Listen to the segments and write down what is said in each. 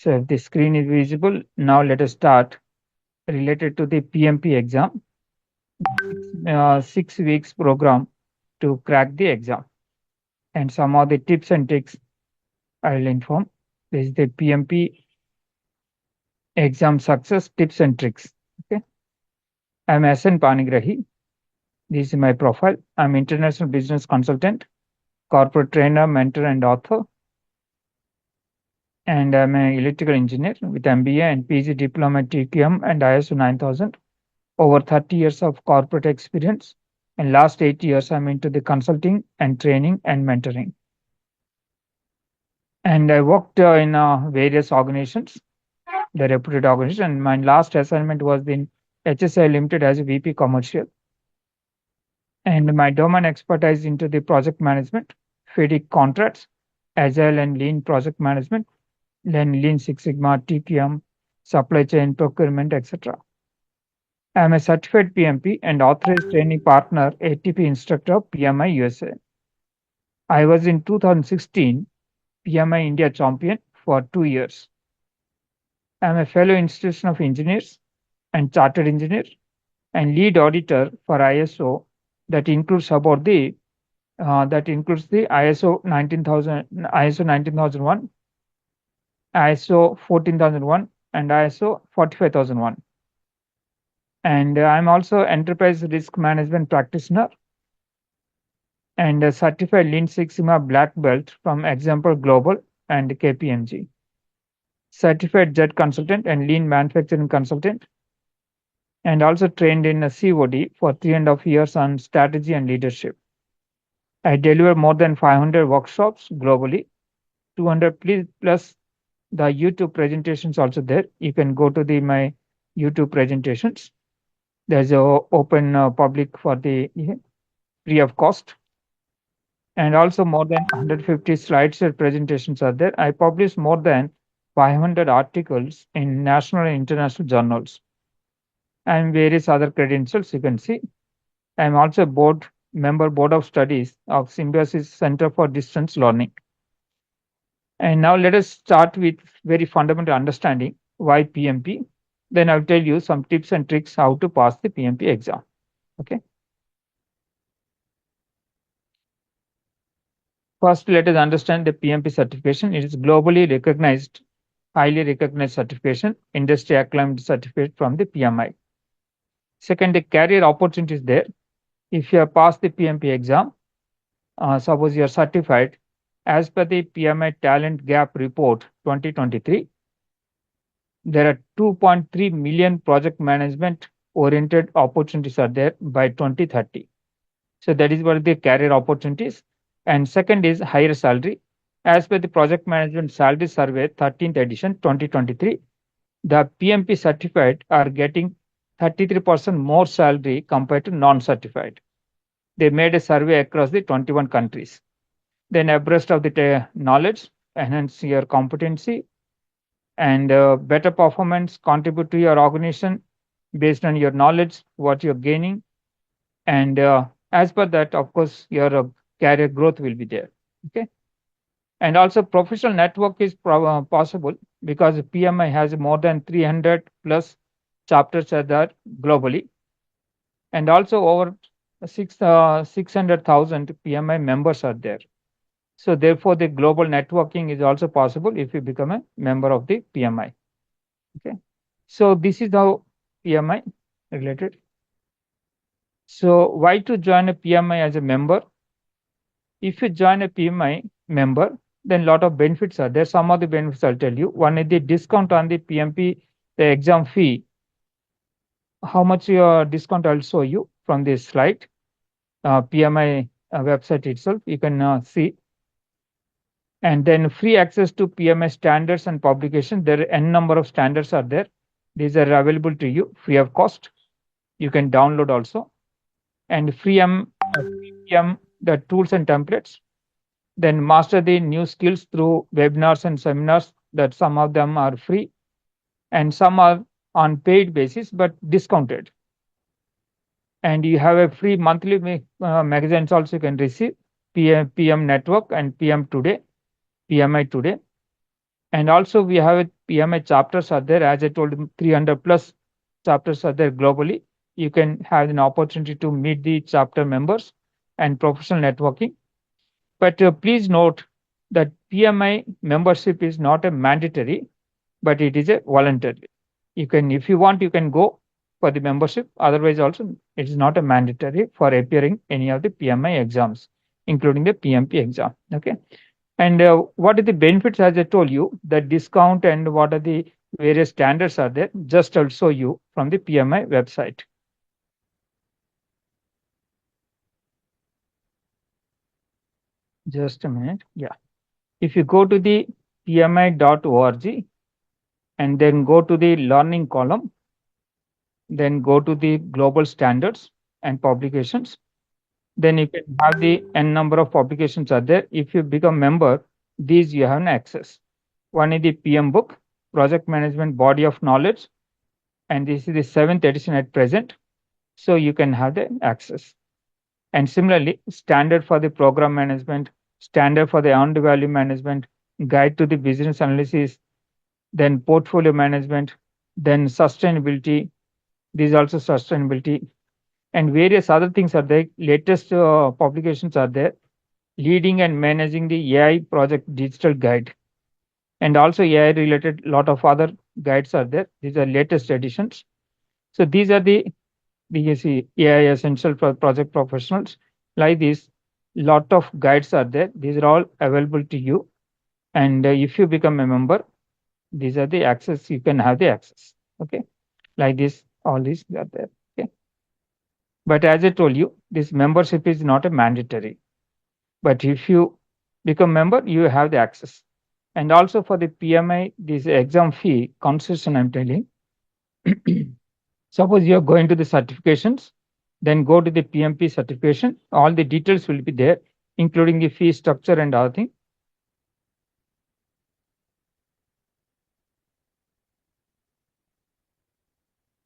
So if the screen is visible, now let us start related to the PMP exam, 6 weeks program to crack the exam. And some of the tips and tricks I will inform. This is the PMP exam success tips and tricks. Okay. I'm SN Panigrahi. This is my profile. I'm international business consultant, corporate trainer, mentor, and author. And I'm an electrical engineer with MBA and PG diploma at TQM and ISO 9000. Over 30 years of corporate experience. And last 8 years, I'm into the consulting and training and mentoring. And I worked in various organizations, the reputed organization. And my last assignment was in HSI Limited as a VP commercial. And my domain expertise into the project management, FIDIC contracts, agile and lean project management, then Lean Six Sigma, TQM, supply chain, procurement, etc. I am a certified PMP and authorized training partner, ATP instructor of PMI USA. I was in 2016 PMI India champion for 2 years. I am a fellow institution of engineers and chartered engineer and lead auditor for ISO that includes about the ISO 19000, ISO 19001, ISO 14001, and ISO 45001. And I'm also enterprise risk management practitioner and a certified Lean Six Sigma black belt from Example Global and KPMG. Certified jet consultant and lean manufacturing consultant, and also trained in a COD for 3.5 years on strategy and leadership. I deliver more than 500 workshops globally, 200 plus the YouTube presentations also there. You can go to my YouTube presentations. There's a open public for the free of cost. And also more than 150 slides or presentations are there. I publish more than 500 articles in national and international journals and various other credentials you can see. I'm also board of studies of Symbiosis Center for Distance Learning. And now let us start with very fundamental understanding why PMP. Then I'll tell you some tips and tricks how to pass the PMP exam. Okay. First, let us understand the PMP certification. It is globally recognized, highly recognized certification, industry acclaimed certificate from the PMI. Second, the career opportunities there. If you have passed the PMP exam, suppose you are certified, as per the PMI Talent Gap Report 2023, there are 2.3 million project management oriented opportunities are there by 2030. So that is what the career opportunities. And second is higher salary. As per the Project Management Salary Survey 13th edition 2023, the PMP certified are getting 33% more salary compared to non-certified. They made a survey across the 21 countries. Then abreast of the knowledge, enhance your competency, and better performance contribute to your organization based on your knowledge, what you're gaining. And as per that, of course, your career growth will be there. Okay. And also professional network is possible because PMI has more than 300 plus chapters are there globally. And also over 600,000 PMI members are there. So therefore, the global networking is also possible if you become a member of the PMI. Okay. So this is how PMI related. So why to join a PMI as a member? If you join a PMI member, then lot of benefits are there. Some of the benefits I'll tell you. One is the discount on the PMP, the exam fee. How much your discount I'll show you from this slide. PMI website itself, you can see. And then free access to PMI standards and publication. There are n number of standards are there. These are available to you free of cost. You can download also. And free the tools and templates. Then master the new skills through webinars and seminars that some of them are free and some are on paid basis but discounted. And you have a free monthly magazines also you can receive, PM Network and PM Today, PMI Today. And also we have PMI chapters are there, as I told you, 300 plus chapters are there globally. You can have an opportunity to meet the chapter members and professional networking. But please note that PMI membership is not a mandatory, but it is a voluntary. You can, if you want, you can go for the membership. Otherwise, also it is not a mandatory for appearing any of the PMI exams, including the PMP exam. Okay. And what are the benefits? As I told you, the discount and what are the various standards are there. Just I'll show you from the PMI website. Just a minute. Yeah. If you go to the pmi.org and then go to the learning column, then go to the global standards and publications, then you can have the n number of publications are there. If you become member, these you have an access. One is the PM book, project management body of knowledge, and this is the 7th edition at present. So you can have the access. And similarly, standard for the program management, standard for the earned value management, guide to the business analysis, then portfolio management, then sustainability. These also sustainability, and various other things are there. Latest publications are there. Leading and managing the AI project digital guide, and also AI related lot of other guides are there. These are latest editions. So these are the BSc AI essential for project professionals. Like this, lot of guides are there. These are all available to you. And if you become a member, these are the access. You can have the access. Okay, like this, all these are there. Okay, but as I told you, this membership is not a mandatory. But if you become member, you have the access. And also for the PMI, this exam fee concession, I'm telling. Suppose you are going to the certifications, then go to the PMP certification. All the details will be there, including the fee structure and other thing.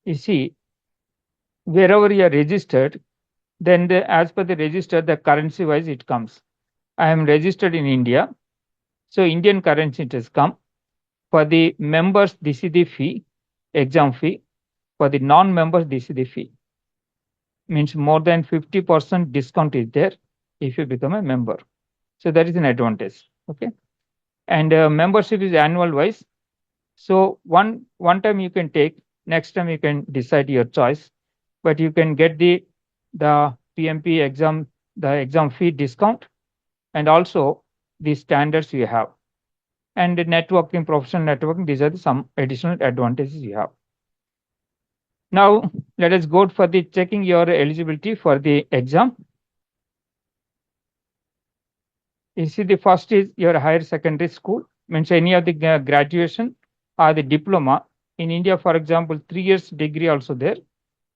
You see, wherever you are registered, then as per the register, the currency wise it comes. I am registered in India, so Indian currency it has come. For the members, this is the fee, exam fee. For the non-members, this is the fee. Means more than 50% discount is there if you become a member. So that is an advantage. Okay. And membership is annual wise. So one time you can take, next time you can decide your choice, but you can get the PMP exam, the exam fee discount, and also the standards you have. And the networking, professional networking, these are some additional advantages you have. Now let us go for the checking your eligibility for the exam. You see, the first is your higher secondary school, means any of the graduation or the diploma. In India, for example, 3 years degree also there,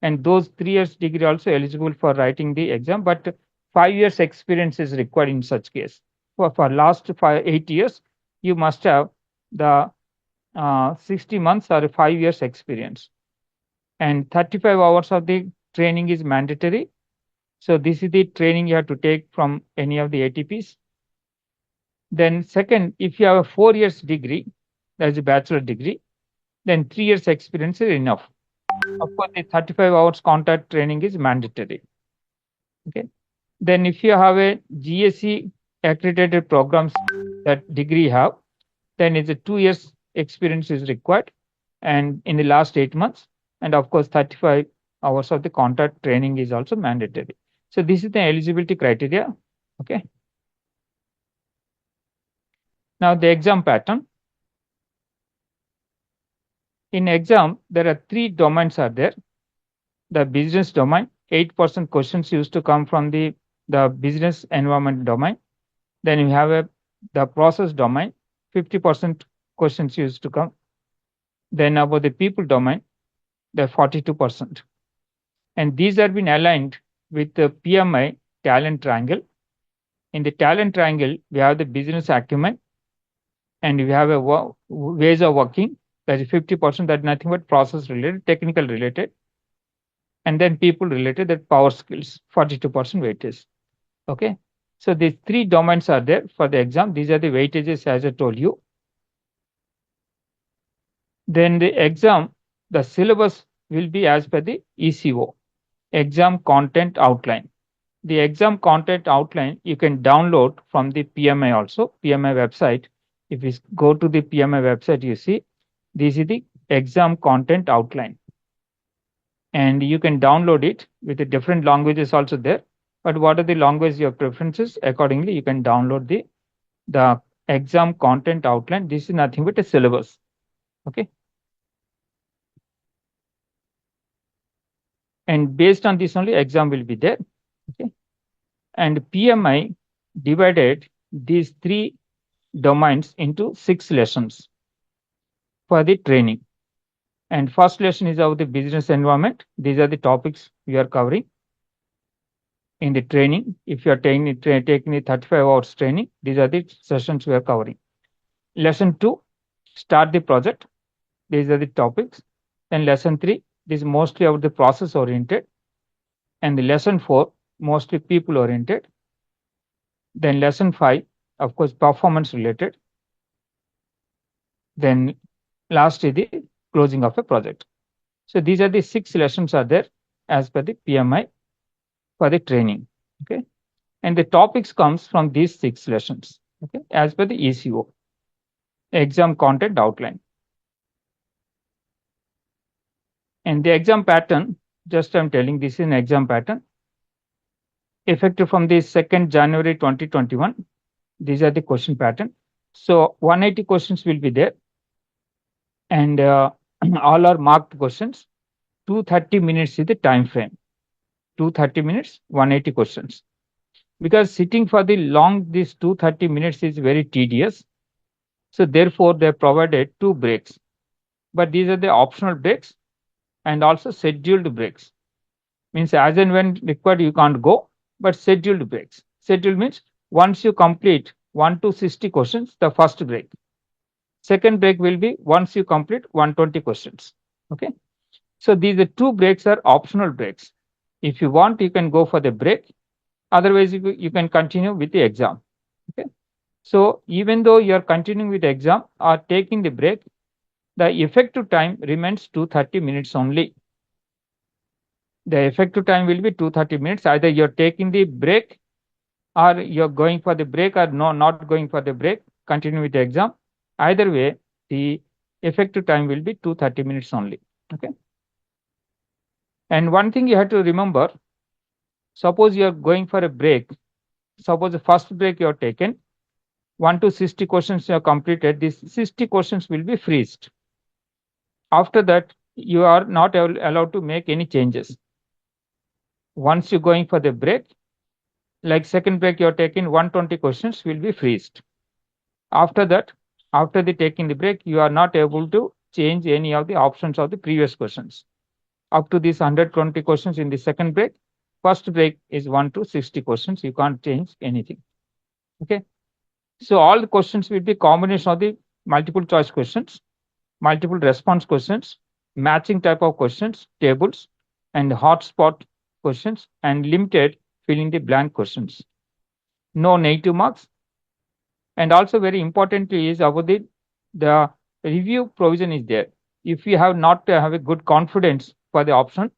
and those 3 years degree also eligible for writing the exam, but 5 years experience is required in such case. For last 8 years, you must have the 60 months or 5 years experience, and 35 hours of the training is mandatory. So this is the training you have to take from any of the ATPs. Then second, if you have a 4 years degree, that is a bachelor degree, then 3 years experience is enough. Of course, the 35 hours contact training is mandatory. Okay. Then if you have a GSE accredited programs that degree have, then it's a 2 years experience is required, and in the last 8 months, and of course 35 hours of the contact training is also mandatory. So this is the eligibility criteria. Okay. Now the exam pattern. In exam, there are 3 domains are there. The business domain, 8% questions used to come from the business environment domain. Then you have the process domain, 50% questions used to come. Then about the people domain, the 42%. And these have been aligned with the PMI talent triangle. In the talent triangle, we have the business acumen, and we have a ways of working, that is 50%, that nothing but process related, technical related, and then people related, that power skills, 42% weightage. Okay. So these 3 domains are there for the exam. These are the weightages as I told you. Then the exam, the syllabus will be as per the ECO, exam content outline. The exam content outline you can download from the PMI also, PMI website. If you go to the PMI website, you see this is the exam content outline. And you can download it with the different languages also there. But what are the languages your preferences? Accordingly, you can download the exam content outline. This is nothing but a syllabus. Okay. And based on this only exam will be there. Okay. And PMI divided these three domains into 6 lessons for the training. And first lesson is about the business environment. These are the topics we are covering in the training. If you are taking the 35 hours training, these are the sessions we are covering. Lesson 2, start the project. These are the topics. Then lesson 3, this is mostly about the process oriented. And the lesson 4, mostly people oriented. Then lesson 5, of course, performance related. Then last is the closing of a project. So these are the 6 lessons are there as per the PMI for the training. Okay. And the topics comes from these 6 lessons. Okay. As per the ECO, exam content outline. And the exam pattern, just I'm telling this is an exam pattern. Effective from the 2nd January 2021. These are the question pattern. So 180 questions will be there. And all are marked questions. 230 minutes is the time frame. 230 minutes, 180 questions. Because sitting for the long, this 230 minutes is very tedious. So therefore, they provided 2 breaks. But these are the optional breaks and also scheduled breaks. Means as and when required, you can't go, but scheduled breaks. Scheduled means once you complete 1 to 60 questions, the first break. Second break will be once you complete 120 questions. Okay. So these 2 breaks are optional breaks. If you want, you can go for the break. Otherwise, you can continue with the exam. Okay. So even though you are continuing with the exam or taking the break, the effective time remains 230 minutes only. The effective time will be 230 minutes. Either you're taking the break or you're going for the break or no, not going for the break, continue with the exam. Either way, the effective time will be 230 minutes only. Okay. And one thing you have to remember, suppose you are going for a break. Suppose the first break you are taken, 1 to 60 questions you have completed, these 60 questions will be freezed. After that, you are not allowed to make any changes. Once you're going for the break, like second break you're taking, 120 questions will be freezed. After that, after the taking the break, you are not able to change any of the options of the previous questions. Up to these 120 questions in the second break, first break is 1 to 60 questions. You can't change anything. Okay. So all the questions will be combination of the multiple choice questions, multiple response questions, matching type of questions, tables, and hotspot questions, and limited filling the blank questions. No negative marks. And also very importantly is about the review provision is there. If you have not have a good confidence for the option,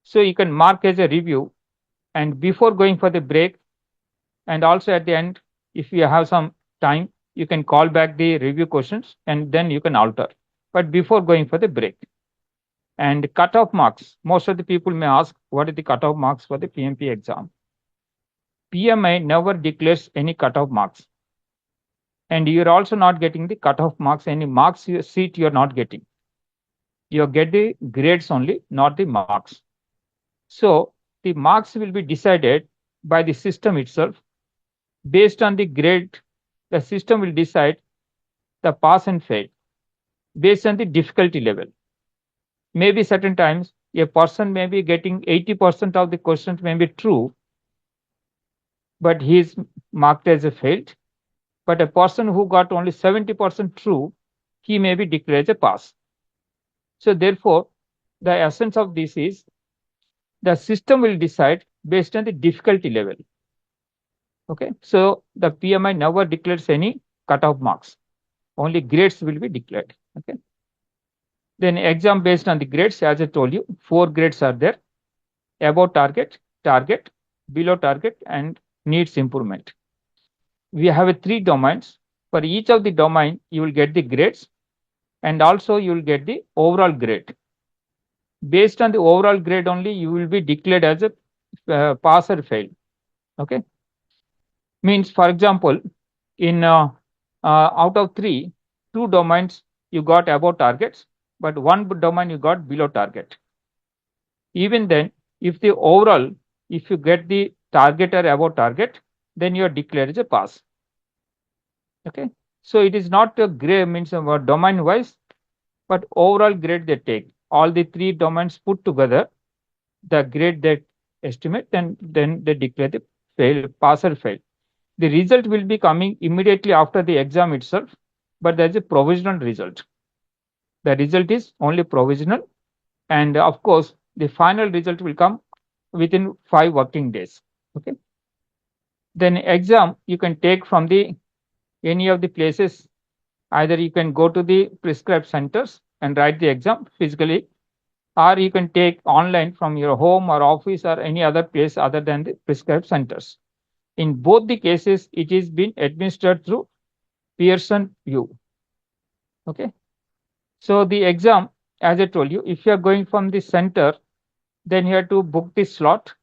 so you can mark as a review, and before going for the break, and also at the end, if you have some time, you can call back the review questions and then you can alter. But before going for the break. And cutoff marks, most of the people may ask, what are the cutoff marks for the PMP exam? PMI never declares any cutoff marks. And you're also not getting the cutoff marks, any marks seat you're not getting. You get the grades only, not the marks. So the marks will be decided by the system itself. Based on the grade, the system will decide the pass and fail based on the difficulty level. Maybe certain times a person may be getting 80% of the questions may be true, but he is marked as a failed. But a person who got only 70% true, he may be declared a pass. So therefore, the essence of this is the system will decide based on the difficulty level. Okay, so the PMI never declares any cutoff marks. Only grades will be declared. Okay. Then exam based on the grades, as I told you, 4 grades are there: above target, target, below target, and needs improvement. We have 3 domains. For each of the domain, you will get the grades, and also you will get the overall grade. Based on the overall grade only, you will be declared as a pass or fail. Okay, means for example, in out of three, 2 domains you got above targets, but one domain you got below target. Even then, if the overall, if you get the target or above target, then you are declared as a pass. Okay, so it is not a grade means domain wise, but overall grade they take. All the 3 domains put together, the grade they estimate, then they declare the fail, pass or fail. The result will be coming immediately after the exam itself, but there is a provisional result. The result is only provisional, and of course, the final result will come within 5 working days. Okay. Then exam you can take from the any of the places. Either you can go to the prescribed centers and write the exam physically, or you can take online from your home or office or any other place other than the prescribed centers. In both the cases, it is being administered through Pearson view. Okay. So the exam, as I told you, if you are going from the center, then you have to book the slot.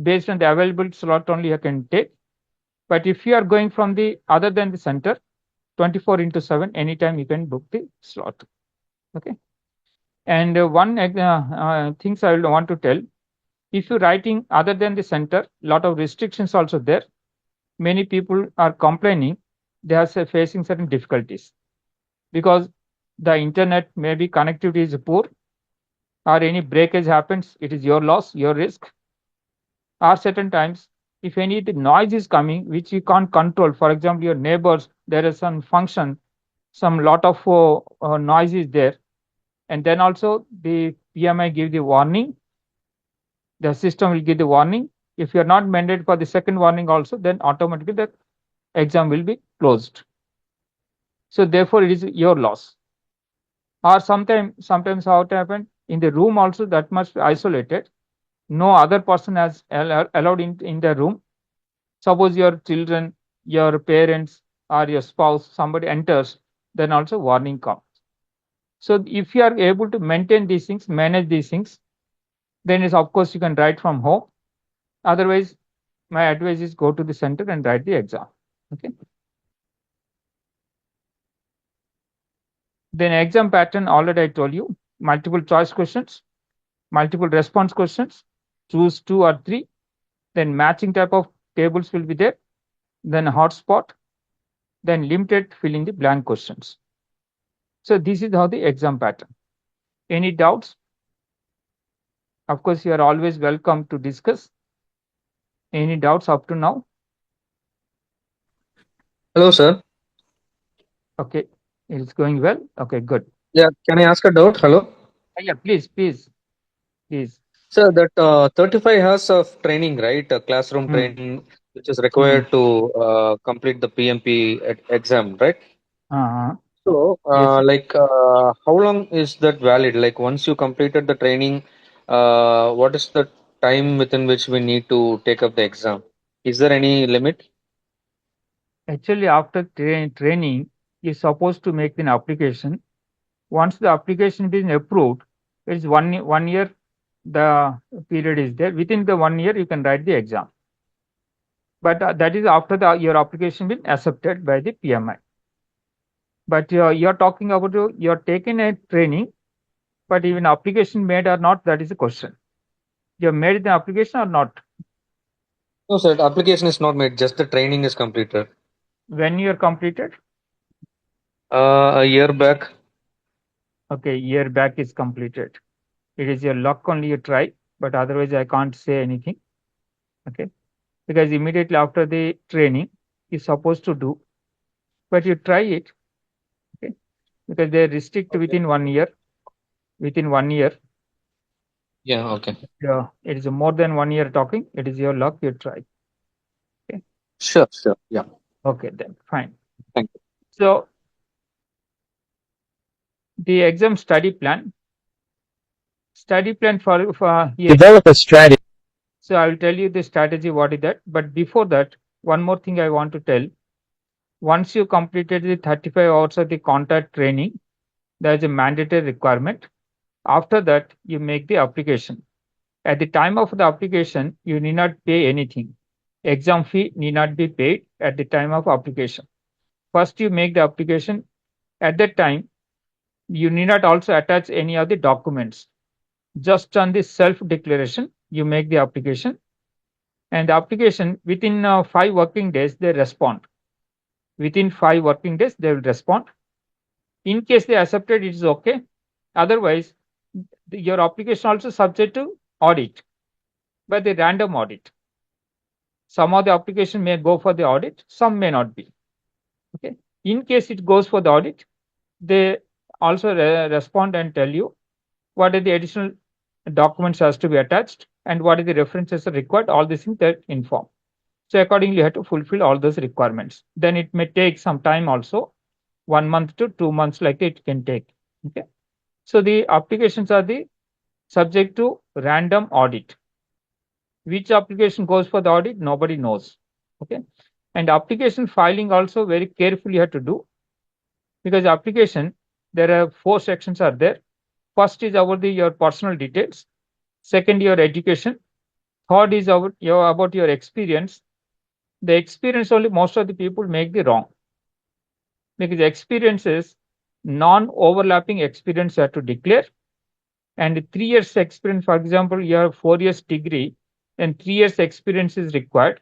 Based on the available slot only you can take. But if you are going from the other than the center, 24 into 7, anytime you can book the slot. Okay. And one things I will want to tell, if you're writing other than the center, lot of restrictions also there. Many people are complaining they are facing certain difficulties because the internet maybe connectivity is poor, or any breakage happens, it is your loss, your risk. Or certain times, if any the noise is coming which you can't control, for example, your neighbors, there is some function, some lot of noise is there, and then also the PMI give the warning, the system will give the warning. If you are not mandated for the second warning also, then automatically the exam will be closed. So therefore, it is your loss. Or sometimes how it happened in the room also, that must be isolated. No other person has allowed in the room. Suppose your children, your parents, or your spouse, somebody enters, then also warning comes. So if you are able to maintain these things, manage these things, then is of course you can write from home. Otherwise, my advice is go to the center and write the exam. Okay. Then exam pattern already I told you: multiple choice questions, multiple response questions, choose 2 or 3. Then matching type of tables will be there. Then hotspot. Then limited fill in the blank questions. So this is how the exam pattern. Any doubts? Of course, you are always welcome to discuss. Any doubts up to now? Hello, sir. Okay, it's going well. Okay, good. Yeah, can I ask a doubt? Hello. Yeah, please. Sir, that 35 hours of training, right? Classroom Hmm. training, which is Hmm. required to complete the PMP exam, right? Uh-huh. So, Yes. how long is that valid? Like, once you completed the training, what is the time within which we need to take up the exam? Is there any limit? Actually, after training, you're supposed to make an application. Once the application is approved, it's 1 year. The period is there. Within the 1 year, you can write the exam. But that is after your application been accepted by the PMI. But you're talking about you're taking a training, but even application made or not, that is the question. You have made the application or not? No, sir. The application is not made. Just the training is completed. When you are completed? A year back. Okay, year back is completed. It is your luck only you try, but otherwise I can't say anything. Okay, because immediately after the training, you're supposed to do, but you try it. Okay, because they restrict Okay. within 1 year. Within 1 year, Yeah. Okay. it is more than 1 year talking. It is your luck. You try. Okay, Sure. Sure. Yeah. okay then fine. Thank you. So The exam study plan. Study plan for here. Develop a strategy. So I will tell you the strategy, what is that. But before that, one more thing I want to tell. Once you completed the 35 hours of the contact training, there is a mandatory requirement. After that, you make the application. At the time of the application, you need not pay anything. Exam fee need not be paid at the time of application. First, you make the application. At that time, you need not also attach any of the documents. Just on the self declaration, you make the application, and the application within 5 working days they respond. Within 5 working days they will respond. In case they accepted, it is okay. Otherwise, your application also subject to audit by the random audit. Some of the application may go for the audit, some may not be. Okay. In case it goes for the audit, they also respond and tell you what are the additional documents has to be attached and what are the references are required. All these things they inform. So accordingly, you have to fulfill all those requirements. Then it may take some time also, 1 month to 2 months, like it can take. Okay. So the applications are the subject to random audit. Which application goes for the audit, nobody knows. Okay. And application filing also very carefully you have to do, because application, there are 4 sections are there. First is about your personal details. Second, your education. Third is about your experience. The experience only most of the people make the wrong, because experience is non-overlapping experience you have to declare. And 3 years experience, for example, you have 4 years degree, and 3 years experience is required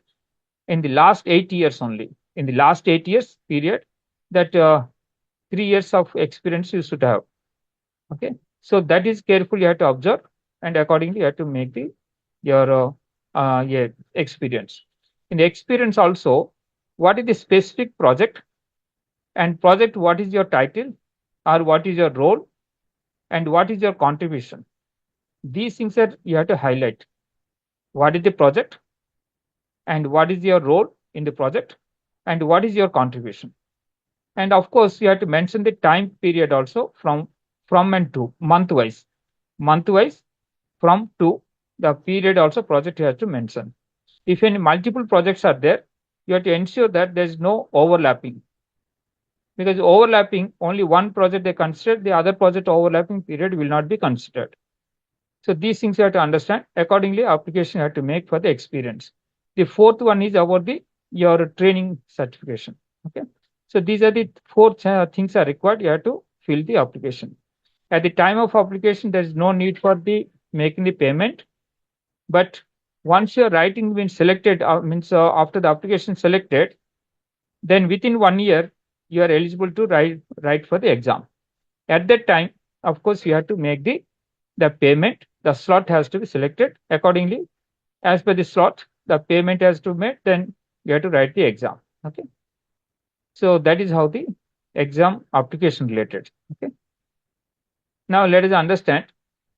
in the last 8 years only. In the last 8 years period, that 3 years of experience you should have. Okay. So that is carefully you have to observe, and accordingly you have to make the your experience. In the experience also, what is the specific project, and project, what is your title or what is your role, and what is your contribution. These things are you have to highlight. What is the project, and what is your role in the project, and what is your contribution. And of course, you have to mention the time period also, from and to, month wise, from to, the period also project you have to mention. If any multiple projects are there, you have to ensure that there is no overlapping, because overlapping, only one project they consider, the other project overlapping period will not be considered. So these things you have to understand. Accordingly, application you have to make for the experience. The fourth one is about your training certification. Okay. So these are the 4 things are required. You have to fill the application. At the time of application, there is no need for the making the payment. But once your writing been selected, means after the application selected, then within 1 year you are eligible to write for the exam. At that time, of course, you have to make the payment. The slot has to be selected accordingly. As per the slot, the payment has to be made. Then you have to write the exam. Okay. So that is how the exam application related. Okay. Now let us understand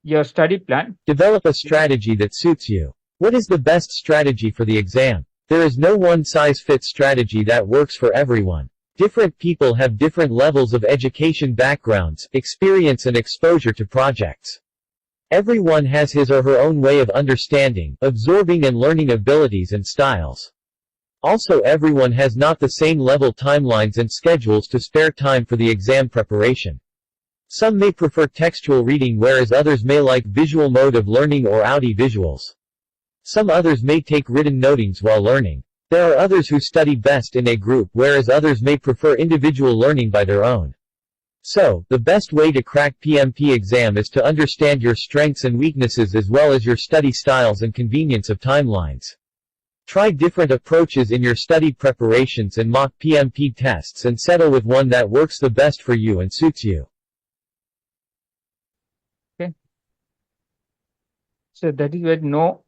your study plan. Develop a strategy that suits you. What is the best strategy for the exam? There is no one-size-fits strategy that works for everyone. Different people have different levels of education backgrounds, experience and exposure to projects. Everyone has his or her own way of understanding, absorbing and learning abilities and styles. Also, everyone has not the same level timelines and schedules to spare time for the exam preparation. Some may prefer textual reading, whereas others may like visual mode of learning or audio visuals. Some others may take written notings while learning. There are others who study best in a group, whereas others may prefer individual learning by their own. So, the best way to crack PMP exam is to understand your strengths and weaknesses as well as your study styles and convenience of timelines. Try different approaches in your study preparations and mock PMP tests and settle with one that works the best for you and suits you. Okay. So that is where no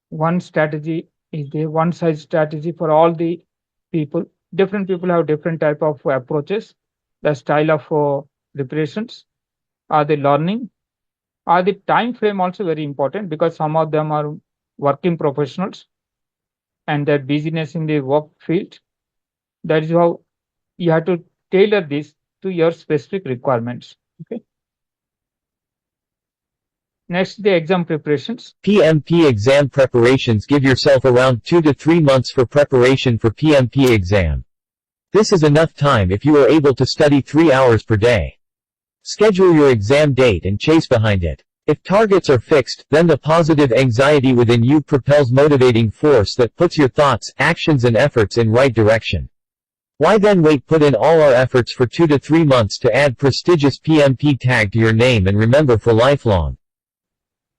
one strategy is there, one size strategy for all the people. Different people have different type of approaches. The style of preparations, or the learning, or the time frame also very important, because some of them are working professionals and their busyness in the work field. That is how you have to tailor this to your specific requirements. Okay. Next, the exam preparations. PMP exam preparations. Give yourself around 2 to 3 months for preparation for PMP exam. This is enough time if you are able to study 3 hours per day. Schedule your exam date and chase behind it. If targets are fixed, then the positive anxiety within you propels motivating force that puts your thoughts, actions and efforts in right direction. Why then wait? Put in all our efforts for 2 to 3 months to add prestigious PMP tag to your name and remember for lifelong.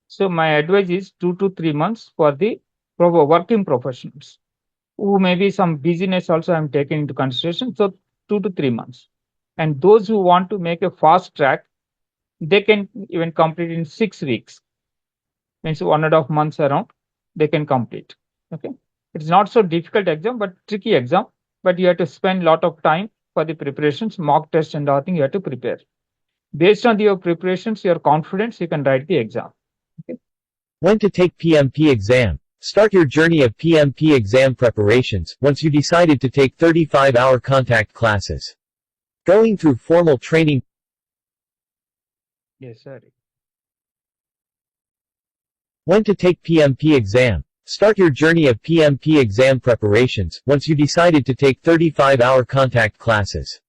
So my advice is 2 to 3 months for the working professionals who maybe some busyness also I'm taking into consideration. So 2 to 3 months. And those who want to make a fast track, they can even complete in 6 weeks. Means 1.5 months around, they can complete. Okay. It's not so difficult exam, but tricky exam. But you have to spend a lot of time for the preparations, mock test and all thing you have to prepare. Based on your preparations, your confidence, you can write the exam. Okay. When to take PMP exam. Start your journey of PMP exam preparations once you decided to take 35-hour contact classes. Going through formal training. Yes, sir. When to take PMP exam. Start your journey of PMP exam preparations once you decided to take 35-hour contact classes.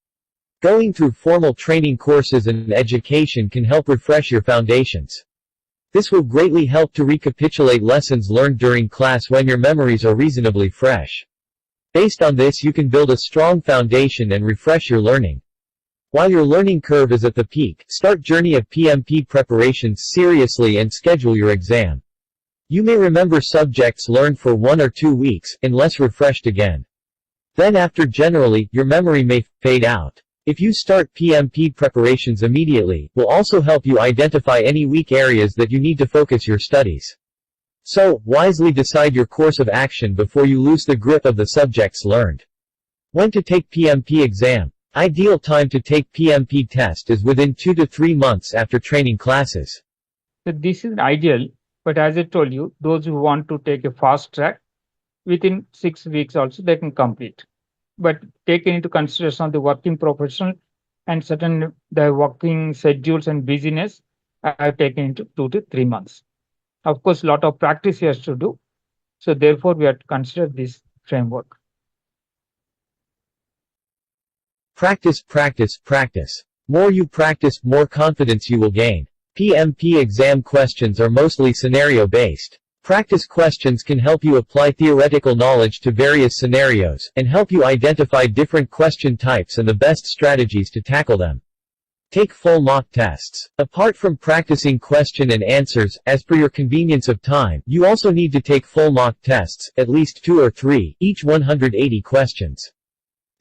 Going through formal training courses and education can help refresh your foundations. This will greatly help to recapitulate lessons learned during class when your memories are reasonably fresh. Based on this, you can build a strong foundation and refresh your learning. While your learning curve is at the peak, start journey of PMP preparations seriously and schedule your exam. You may remember subjects learned for 1 or 2 weeks, unless refreshed again. Then after generally, your memory may fade out. If you start PMP preparations immediately, will also help you identify any weak areas that you need to focus your studies. So, wisely decide your course of action before you lose the grip of the subjects learned. When to take PMP exam. Ideal time to take PMP test is within 2 to 3 months after training classes. So this is ideal, but as I told you, those who want to take a fast track, within 6 weeks also they can complete. But taking into consideration the working professional and certain the working schedules and busyness, I have taken into 2 to 3 months. Of course, a lot of practice he has to do. So therefore, we have to consider this framework. Practice, practice, practice. More you practice, more confidence you will gain. PMP exam questions are mostly scenario-based. Practice questions can help you apply theoretical knowledge to various scenarios, and help you identify different question types and the best strategies to tackle them. Take full mock tests. Apart from practicing question and answers, as per your convenience of time, you also need to take full mock tests, at least 2 or 3, each 180 questions.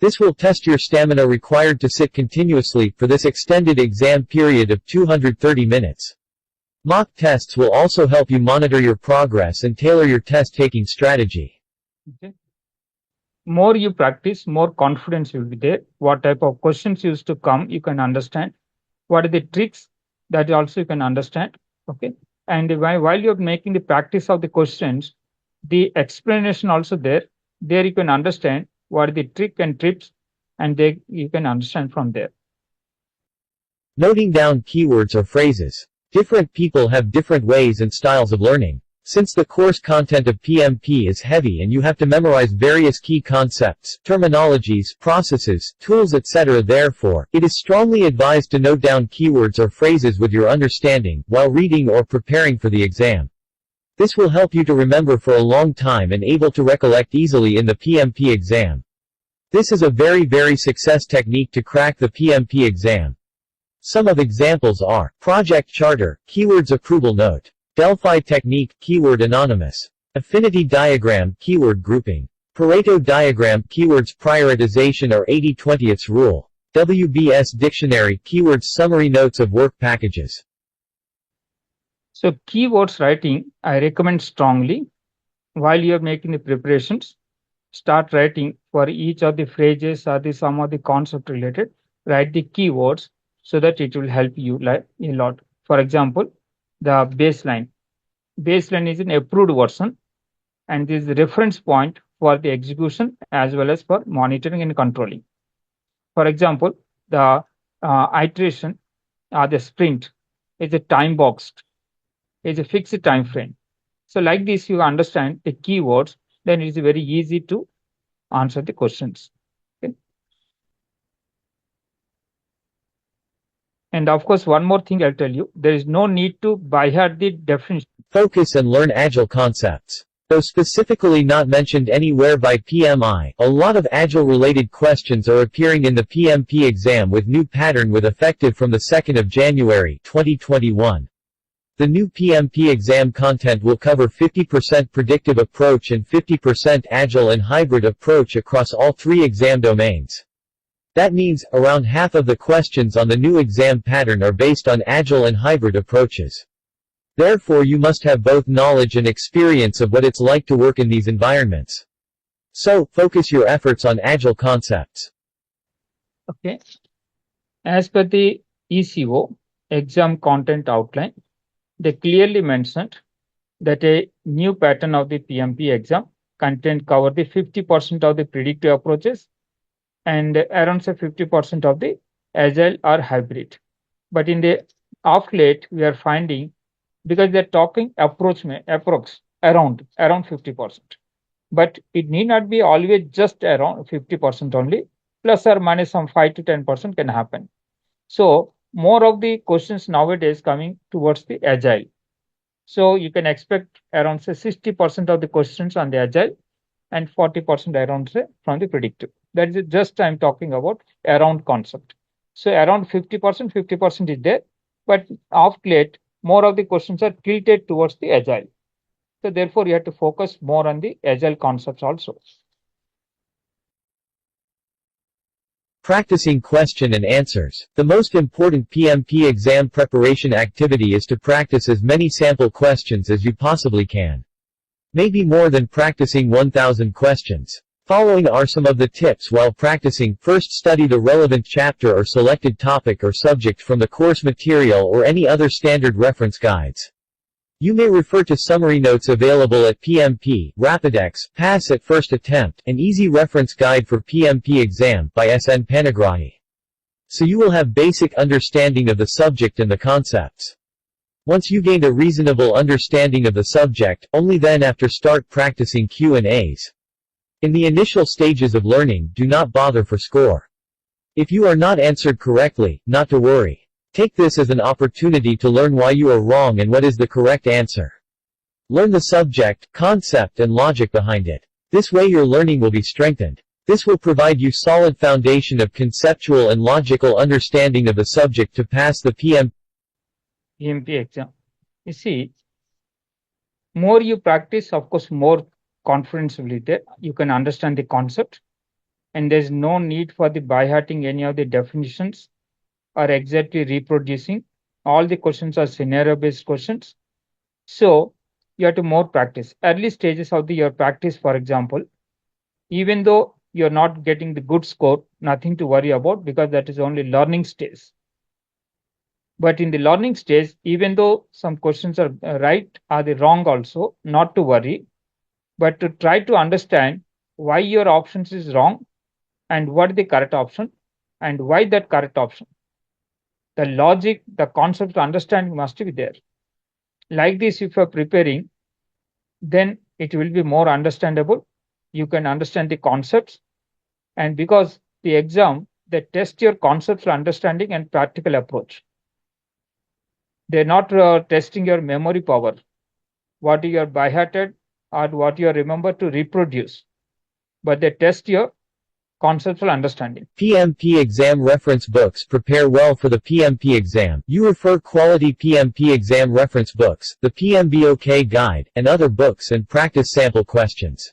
This will test your stamina required to sit continuously for this extended exam period of 230 minutes. Mock tests will also help you monitor your progress and tailor your test-taking strategy. Okay. More you practice, more confidence will be there. What type of questions used to come, you can understand. What are the tricks that also you can understand. Okay. And while you're making the practice of the questions, the explanation also there. There you can understand what are the trick and tips, and you can understand from there. Noting down keywords or phrases. Different people have different ways and styles of learning. Since the course content of PMP is heavy and you have to memorize various key concepts, terminologies, processes, tools etc. Therefore, it is strongly advised to note down keywords or phrases with your understanding, while reading or preparing for the exam. This will help you to remember for a long time and able to recollect easily in the PMP exam. This is a very success technique to crack the PMP exam. Some of examples are Project Charter, Keywords Approval Note, Delphi Technique, Keyword Anonymous, Affinity Diagram, Keyword Grouping, Pareto Diagram, Keywords Prioritization or 80/20 Rule, WBS Dictionary, Keywords Summary Notes of Work Packages. So keywords writing, I recommend strongly. While you are making the preparations, start writing for each of the phrases or some of the concept related. Write the keywords so that it will help you a lot. For example, the baseline. Baseline is an approved version, and this is the reference point for the execution as well as for monitoring and controlling. For example, the iteration or the sprint is a time boxed. is a fixed time frame. So like this, you understand the keywords, then it is very easy to answer the questions. Okay. And of course, one more thing I'll tell you, there is no need to by heart the definition. Focus and learn Agile concepts. Though specifically not mentioned anywhere by PMI, a lot of Agile-related questions are appearing in the PMP exam with new pattern with effective from the 2nd of January, 2021. The new PMP exam content will cover 50% predictive approach and 50% Agile and hybrid approach across all three exam domains. That means, around half of the questions on the new exam pattern are based on Agile and hybrid approaches. Therefore you must have both knowledge and experience of what it's like to work in these environments. So, focus your efforts on Agile concepts. Okay. As per the ECO, exam content outline, they clearly mentioned that a new pattern of the PMP exam content cover the 50% of the predictive approaches and around say 50% of the agile or hybrid. But in the of late, we are finding because they're talking approach around 50%. But it need not be always just around 50% only, plus or minus some 5 to 10% can happen. So more of the questions nowadays coming towards the agile. So you can expect around say 60% of the questions on the agile and 40% around say from the predictive. That is just I'm talking about around concept. So around 50% is there, but of late more of the questions are tilted towards the agile. So therefore you have to focus more on the agile concepts also. Practicing question and answers. The most important PMP exam preparation activity is to practice as many sample questions as you possibly can. Maybe more than practicing 1,000 questions. Following are some of the tips while practicing. First, study the relevant chapter or selected topic or subject from the course material or any other standard reference guides. You may refer to summary notes available at PMP, Rapidex, Pass at First Attempt, an easy reference guide for PMP exam by SN Panigrahi. So you will have basic understanding of the subject and the concepts. Once you gained a reasonable understanding of the subject, only then after start practicing Q&As. In the initial stages of learning, do not bother for score. If you are not answered correctly, not to worry. Take this as an opportunity to learn why you are wrong and what is the correct answer. Learn the subject, concept and logic behind it. This way your learning will be strengthened. This will provide you solid foundation of conceptual and logical understanding of the subject to pass the PMP exam. You see, more you practice, of course, more confidence will be there. You can understand the concept and there's no need for the by-hearting any of the definitions or exactly reproducing. All the questions are scenario-based questions. So you have to more practice. Early stages of your practice, for example, even though you're not getting the good score, nothing to worry about because that is only learning stage. But in the learning stage, even though some questions are right or the wrong also, not to worry, but to try to understand why your options is wrong and what the correct option and why that correct option. The logic, the concept understanding must be there. Like this, if you're preparing, then it will be more understandable. You can understand the concepts. And because the exam, they test your conceptual understanding and practical approach. They're not testing your memory power, what you are by-hearted or what you remember to reproduce, but they test your conceptual understanding. PMP exam reference books. Prepare well for the PMP exam. You refer quality PMP exam reference books, the PMBOK guide, and other books and practice sample questions.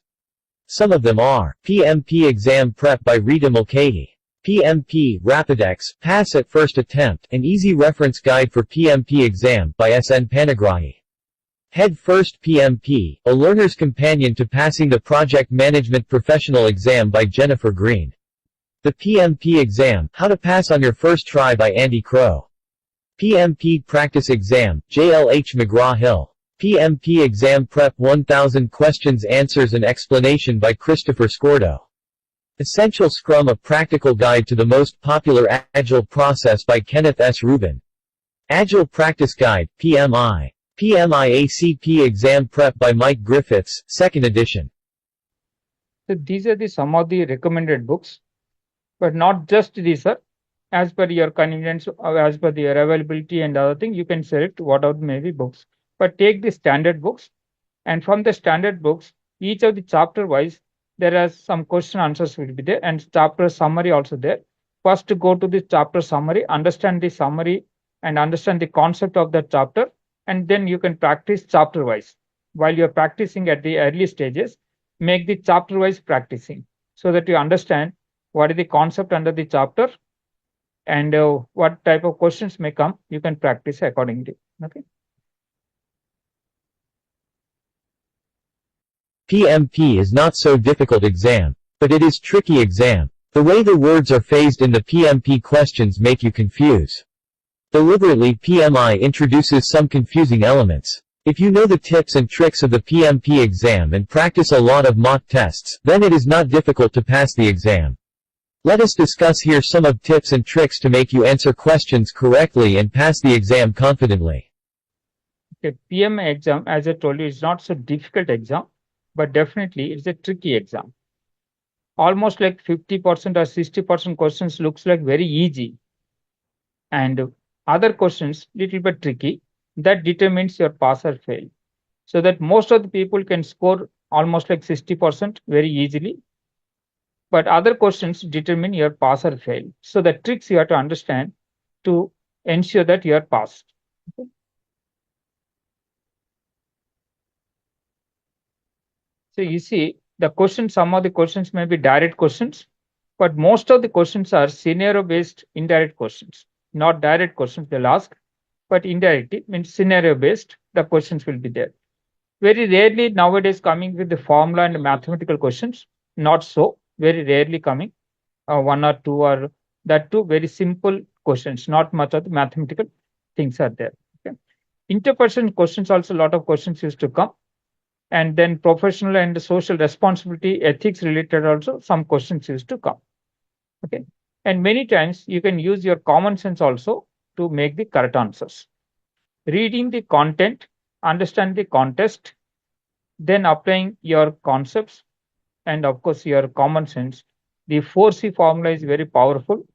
Some of them are PMP Exam Prep by Rita Mulcahy, PMP Rapidex, Pass at First Attempt, an easy reference guide for PMP exam by SN Panigrahi. Head First PMP, a learner's companion to passing the Project Management Professional exam by Jennifer Green. The PMP exam, How to Pass on Your First Try by Andy Crow. PMP Practice Exam, JLH McGraw-Hill. PMP Exam Prep 1000 Questions Answers and Explanation by Christopher Scordo. Essential Scrum, a practical guide to the most popular Agile process by Kenneth S. Rubin. Agile Practice Guide, PMI. PMI Exam Prep by Mike Griffiths, 2nd edition. So these are some of the recommended books, but not just these, sir. As per your convenience, or as per your availability and other thing, you can select whatever may be books. But take the standard books, and from the standard books, each of the chapter wise, there are some question answers will be there, and chapter summary also there. First, go to the chapter summary, understand the summary, and understand the concept of the chapter, and then you can practice chapter wise. While you're practicing at the early stages, make the chapter wise practicing so that you understand what is the concept under the chapter and what type of questions may come. You can practice accordingly. Okay. PMP is not so difficult exam, but it is tricky exam. The way the words are phrased in the PMP questions make you confuse. Deliberately PMI introduces some confusing elements. If you know the tips and tricks of the PMP exam and practice a lot of mock tests, then it is not difficult to pass the exam. Let us discuss here some of tips and tricks to make you answer questions correctly and pass the exam confidently. Okay, PMI exam, as I told you, is not so difficult exam, but definitely it's a tricky exam. Almost like 50% or 60% questions looks like very easy, and other questions little bit tricky. That determines your pass or fail. So that most of the people can score almost like 60% very easily, but other questions determine your pass or fail. So the tricks you have to understand to ensure that you are passed. Okay. So you see the questions, some of the questions may be direct questions, but most of the questions are scenario based indirect questions, not direct questions they'll ask, but indirectly means scenario based, the questions will be there. Very rarely nowadays coming with the formula and mathematical questions, not so, very rarely coming, one or two, or that two very simple questions, not much of the mathematical things are there. Okay. Interpersonal questions also, a lot of questions used to come, and then professional and social responsibility, ethics related also some questions used to come. Okay. And many times you can use your common sense also to make the correct answers. Reading the content, understand the context, then applying your concepts, and of course your common sense. The 4C formula is very powerful.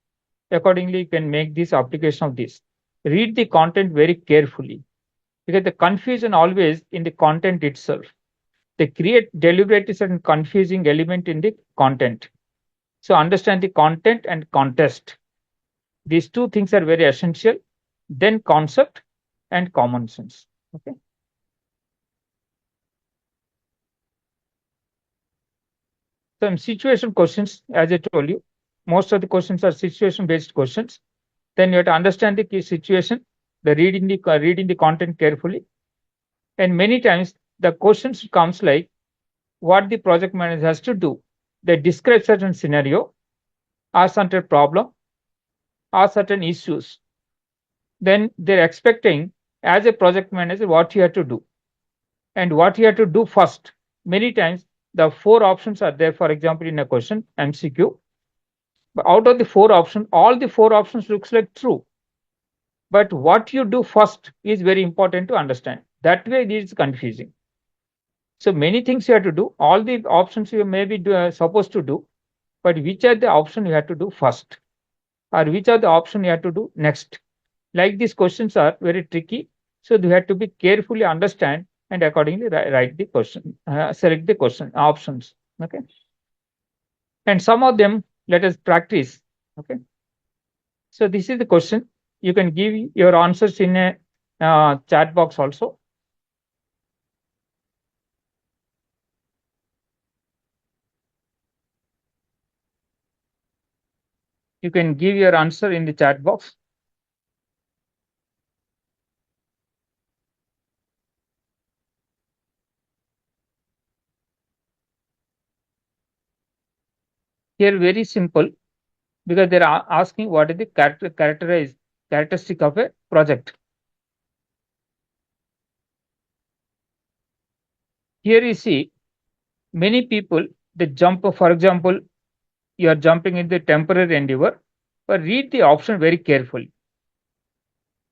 Accordingly, you can make this application of this. Read the content very carefully, because the confusion always in the content itself. They create deliberately certain confusing element in the content. So understand the content and context. These two things are very essential. Then concept and common sense. Okay. Some situation questions, as I told you, most of the questions are situation based questions. Then you have to understand the key situation, the reading the content carefully, and many times the questions comes like what the project manager has to do. They describe certain scenario, or certain problem, or certain issues. Then they're expecting as a project manager what you have to do and what you have to do first. Many times the four options are there. For example, in a question MCQ, but out of the four options, all the four options looks like true. But what you do first is very important to understand. That way, it is confusing. So many things you have to do. All the options you may be supposed to do, but which are the option you have to do first, or which are the option you have to do next? Like these questions are very tricky, so you have to be carefully understand and accordingly write the question, select the question options. Okay, and some of them let us practice. Okay, so this is the question. You can give your answers in a chat box also. You can give your answer in the chat box. Here very simple, because they are asking what is the characteristic of a project. Here you see many people they jump. For example, you are jumping in the temporary endeavor, but read the option very carefully.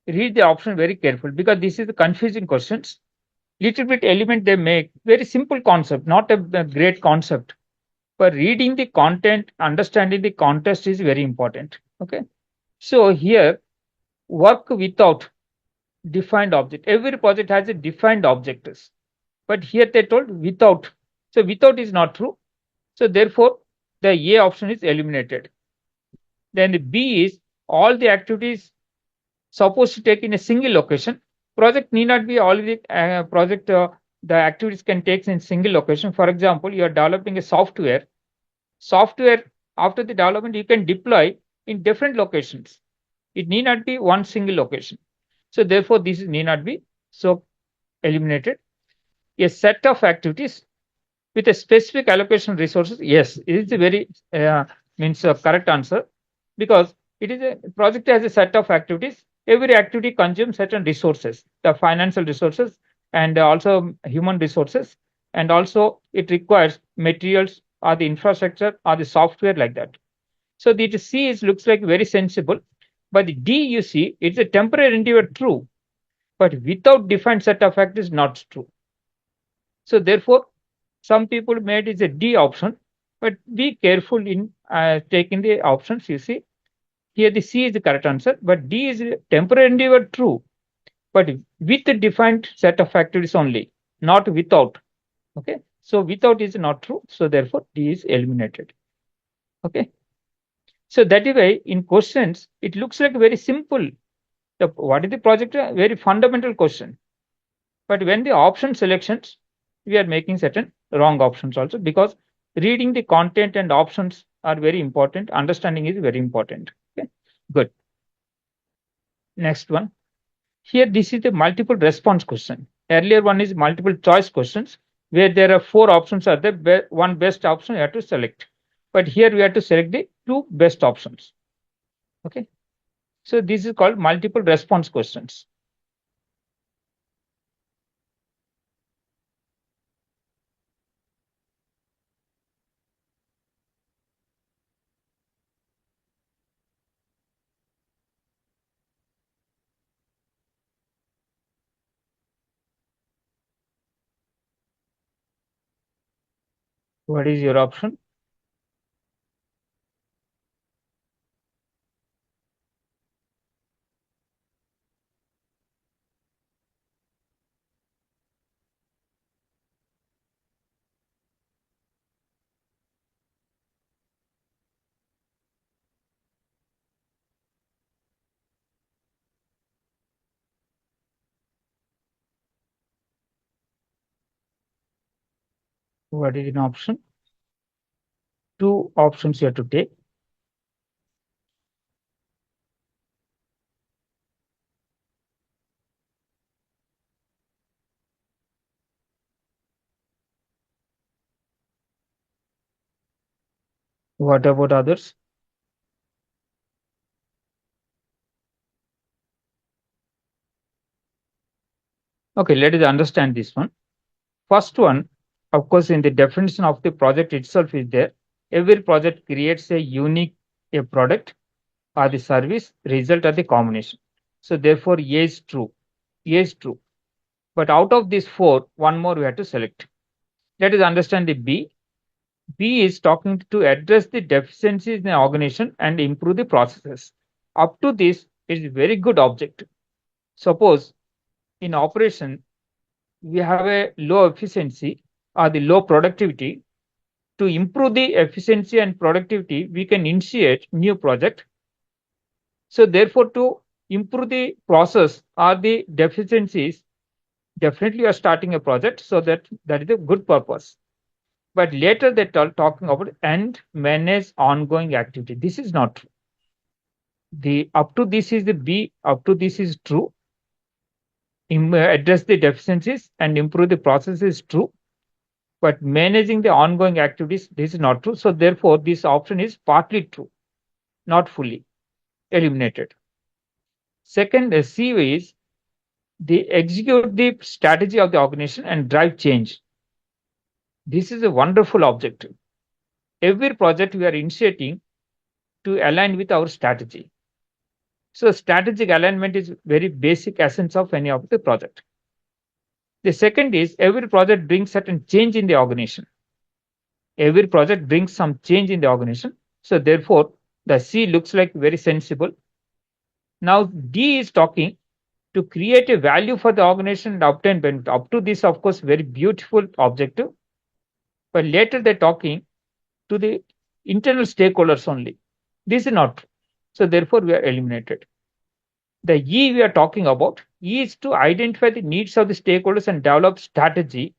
read the option very carefully because this is the confusing questions. Little bit element they make, very simple concept, not a great concept. But reading the content, understanding the context is very important. Okay. So here, work without defined object. Every project has a defined objectives. But here they told without. So without is not true. So therefore, the A option is eliminated. Then the B is all the activities supposed to take in a single location. Project need not be all the project. The activities can take in single location. For example, you are developing a software. Software after the development you can deploy in different locations. It need not be one single location. So therefore, this need not be so eliminated. A set of activities with a specific allocation resources. Yes, it is a very means a correct answer because it is a project has a set of activities. Every activity consumes certain resources, the financial resources and also human resources, and also it requires materials or the infrastructure or the software like that. So the C is looks like very sensible, but the D you see it's a temporary endeavor true, but without defined set of activities not true. So therefore, some people made is a D option, but be careful in taking the options. You see, here the C is the correct answer, but D is temporary endeavor true, but with a defined set of activities only, not without. Okay, so without is not true, so therefore D is eliminated. Okay, so that is why in questions it looks like very simple. What is the project? A very fundamental question. But when the option selections, we are making certain wrong options also because reading the content and options are very important. Understanding is very important. Okay, good. Next one. Here, this is the multiple response question. Earlier one is multiple choice questions where there are four options are there. One best option you have to select. But here we have to select the two best options. Okay. So this is called multiple response questions. What is your option? What is an option? Two options you have to take. What about others? Okay, let us understand this one. First one, of course, in the definition of the project itself is there. Every project creates a unique a product or the service result or the combination. So therefore, A is true. A is true. But out of these four, one more we have to select. Let us understand the B. B is talking to address the deficiencies in the organization and improve the processes. Up to this, it is a very good objective. Suppose in operation, we have a low efficiency or the low productivity. To improve the efficiency and productivity, we can initiate new project. So therefore, to improve the process or the deficiencies, definitely you are starting a project. So that is a good purpose. But later they talking about and manage ongoing activity. This is not true. The up to this is the B. Up to this is true. Address the deficiencies and improve the process is true. But managing the ongoing activities, this is not true. So therefore, this option is partly true, not fully eliminated. Second, C is the execute the strategy of the organization and drive change. This is a wonderful objective. Every project we are initiating to align with our strategy. So strategic alignment is very basic essence of any of the project. The second is every project brings certain change in the organization. Every project brings some change in the organization. So therefore, the C looks like very sensible. Now D is talking to create a value for the organization and obtain benefit. Up to this, of course, very beautiful objective. But later they're talking to the internal stakeholders only. This is not true. So therefore, we are eliminated. The E we are talking about E is to identify the needs of the stakeholders and develop strategy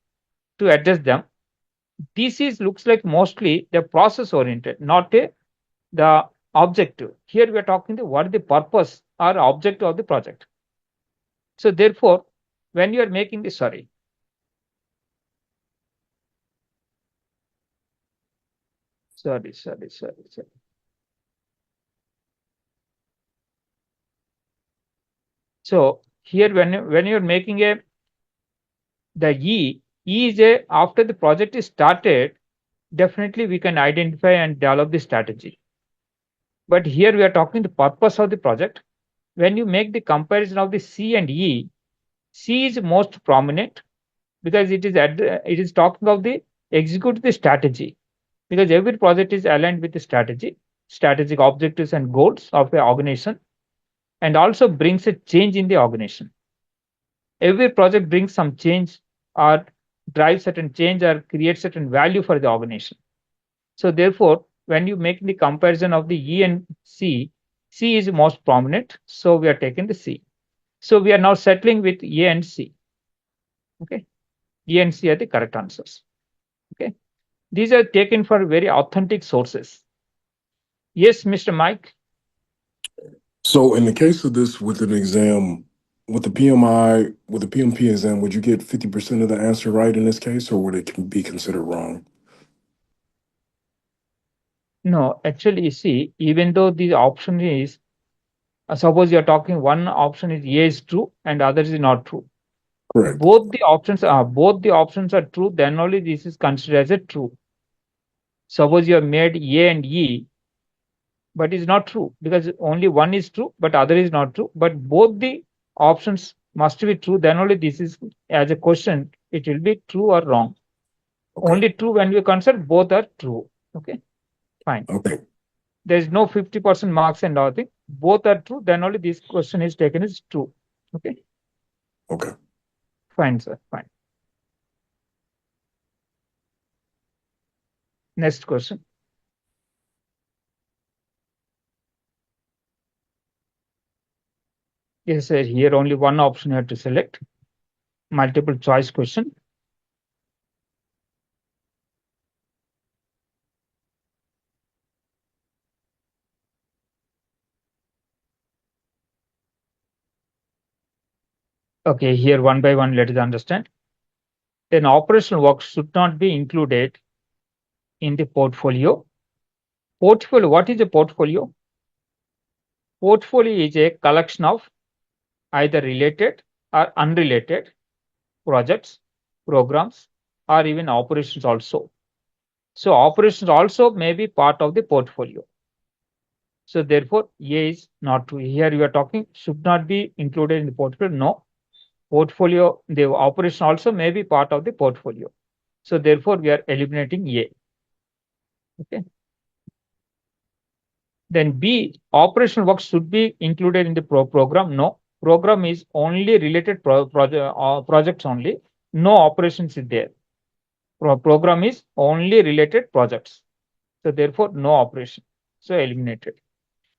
to address them. This is looks like mostly the process oriented, not the objective. Here we are talking the what is the purpose or objective of the project. So therefore, when you are making the sorry, sorry. So here when you are making the E is a after the project is started, definitely we can identify and develop the strategy. But here we are talking the purpose of the project. When you make the comparison of the C and E, C is most prominent because it is talking of the execute the strategy, because every project is aligned with the strategy, strategic objectives and goals of the organization, and also brings a change in the organization. Every project brings some change or drive certain change or create certain value for the organization. So therefore, when you make the comparison of the E and C, C is most prominent. So we are taking the C. So we are now settling with A and C. Okay. E and C are the correct answers. Okay. These are taken from very authentic sources. Yes, Mr. Mike. So in the case of this with an exam, with the PMI, with the PMP exam, would you get 50% of the answer right in this case, or would it be considered wrong? No, actually, you see, even though the option is, suppose you are talking one option is A is true and other is not true. Correct. Both the options are true, then only this is considered as a true. Suppose you have made A and E, but it's not true because only one is true, but other is not true. But both the options must be true, then only this is as a question, it will be true or wrong. Okay. Only true when we consider both are true. Okay, fine. Okay. There is no 50% marks and nothing. Both are true, then only this question is taken as true. Okay, Okay. fine, sir, fine. Next question. Yes, sir, here only one option you have to select. Multiple choice question. Okay, here one by one, let us understand. Then operational work should not be included in the portfolio. Portfolio, what is a portfolio? Portfolio is a collection of either related or unrelated projects, programs, or even operations also. So operations also may be part of the portfolio. So therefore, A is not true. Here you are talking should not be included in the portfolio. No, portfolio, the operation also may be part of the portfolio. So therefore, we are eliminating A. Okay. Then B, operational work should be included in the program. No, program is only related projects only. No operations is there. Program is only related projects. So therefore, no operation. So eliminated.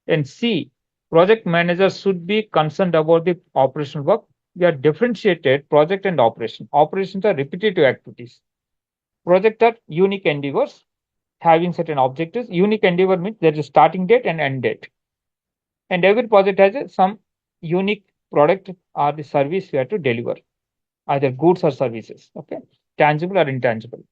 And C, project managers should be concerned about the operational work. We are differentiated project and operation. Operations are repetitive activities. Project are unique endeavors having certain objectives. Unique endeavor means there is a starting date and end date. And every project has some unique product or the service you have to deliver, either goods or services. Okay, tangible or intangible.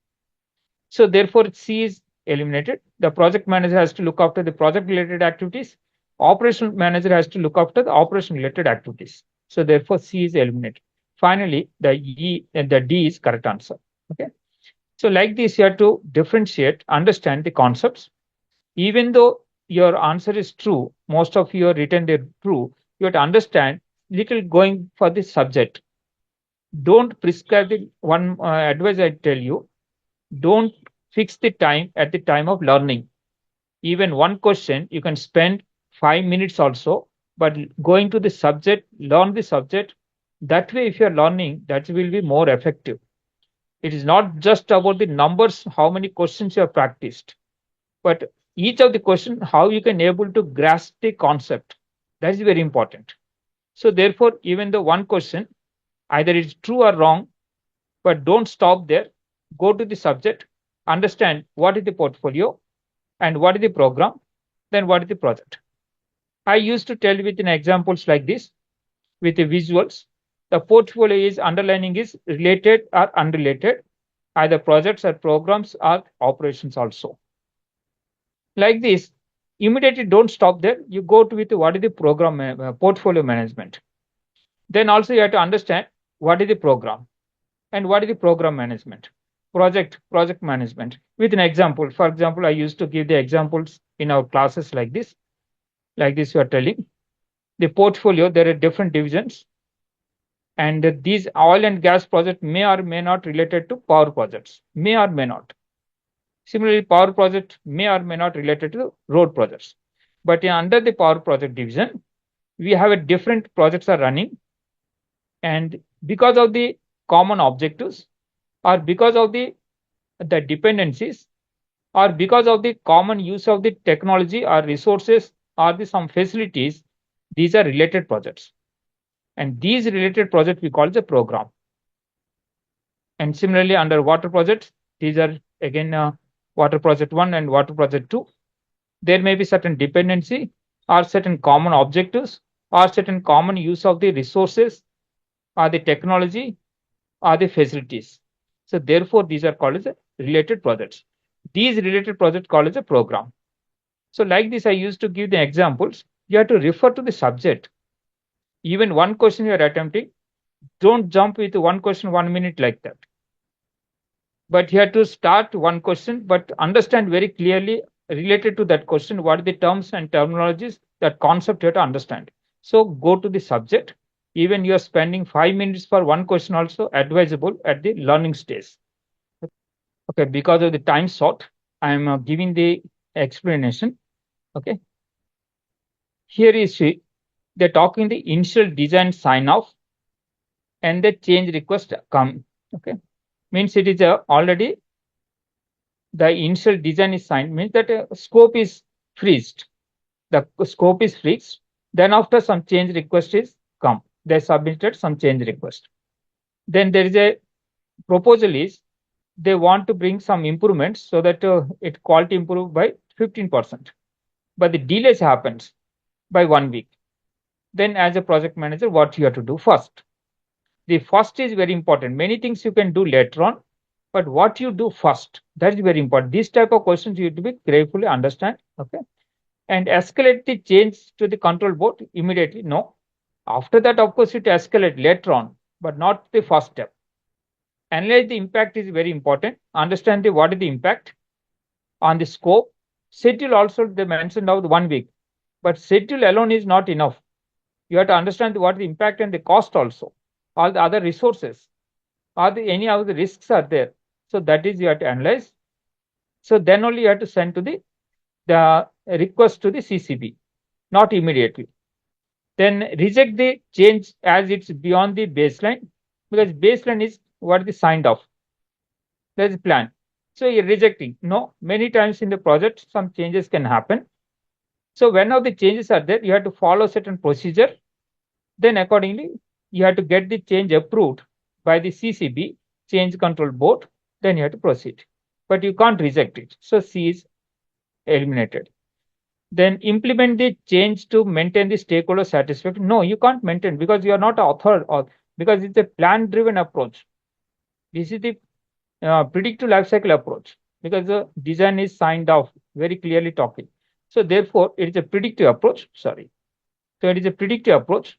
So therefore, C is eliminated. The project manager has to look after the project related activities. Operational manager has to look after the operation related activities. So therefore, C is eliminated. Finally, the E and the D is correct answer. Okay. So like this, you have to differentiate, understand the concepts. Even though your answer is true, most of your written are true, you have to understand little going for the subject. Don't prescribe the one advice I tell you. Don't fix the time at the time of learning. Even one question, you can spend 5 minutes also, but going to the subject, learn the subject. That way, if you are learning, that will be more effective. It is not just about the numbers, how many questions you have practiced, but each of the question, how you can able to grasp the concept. That is very important. So therefore, even the one question, either it's true or wrong, but don't stop there. Go to the subject, understand what is the portfolio and what is the program, then what is the project. I used to tell with examples like this, with the visuals. The portfolio is underlining is related or unrelated, either projects or programs or operations also. Like this, immediately don't stop there. You go to with what is the program portfolio management. Then also you have to understand what is the program and what is the program management, project management. With an example, for example, I used to give the examples in our classes like this. Like this, you are telling the portfolio. There are different divisions, and these oil and gas projects may or may not related to power projects. May or may not. Similarly, power project may or may not related to road projects. But under the power project division, we have a different projects are running, and because of the common objectives, or because of the dependencies, or because of the common use of the technology or resources or some facilities, these are related projects. And these related projects we call the program. And similarly, under water projects, these are again water project 1 and water project 2. There may be certain dependency or certain common objectives or certain common use of the resources or the technology or the facilities. So therefore, these are called as related projects. These related projects called as a program. So like this, I used to give the examples. You have to refer to the subject. Even one question you are attempting, don't jump with one question 1 minute like that. But you have to start one question, but understand very clearly related to that question, what are the terms and terminologies, that concept you have to understand. So go to the subject. Even you are spending 5 minutes for one question also advisable at the learning stage. Okay, because of the time short, I am giving the explanation. Okay. Here is they're talking the initial design sign off and the change request come. Okay. Means it is already the initial design is signed, means that scope is freezed. The scope is freezed. Then after some change request is come, they submitted some change request. Then there is a proposal is they want to bring some improvements so that it quality improve by 15%. But the delays happens by 1 week. Then as a project manager, what you have to do first? The first is very important. Many things you can do later on, but what you do first, that is very important. This type of questions you have to be carefully understand. Okay. And escalate the change to the control board immediately. No. After that, of course, it escalate later on, but not the first step. Analyze the impact is very important. Understand what is the impact on the scope. Schedule also they mentioned of 1 week, but schedule alone is not enough. You have to understand what the impact and the cost also, all the other resources, are the any of the risks are there. So that is you have to analyze. So then only you have to send to the request to the CCB, not immediately. Then reject the change as it's beyond the baseline, because baseline is what is signed off. There is a plan. So you're rejecting. No, many times in the project, some changes can happen. So whenever the changes are there, you have to follow certain procedure. Then accordingly, you have to get the change approved by the CCB, change control board. Then you have to proceed. But you can't reject it. So C is eliminated. Then implement the change to maintain the stakeholder satisfaction. No, you can't maintain because you are not author, or because it's a plan driven approach. This is the predictive lifecycle approach, because the design is signed off, very clearly talking. So therefore, it is a predictive approach. Sorry. So it is a predictive approach.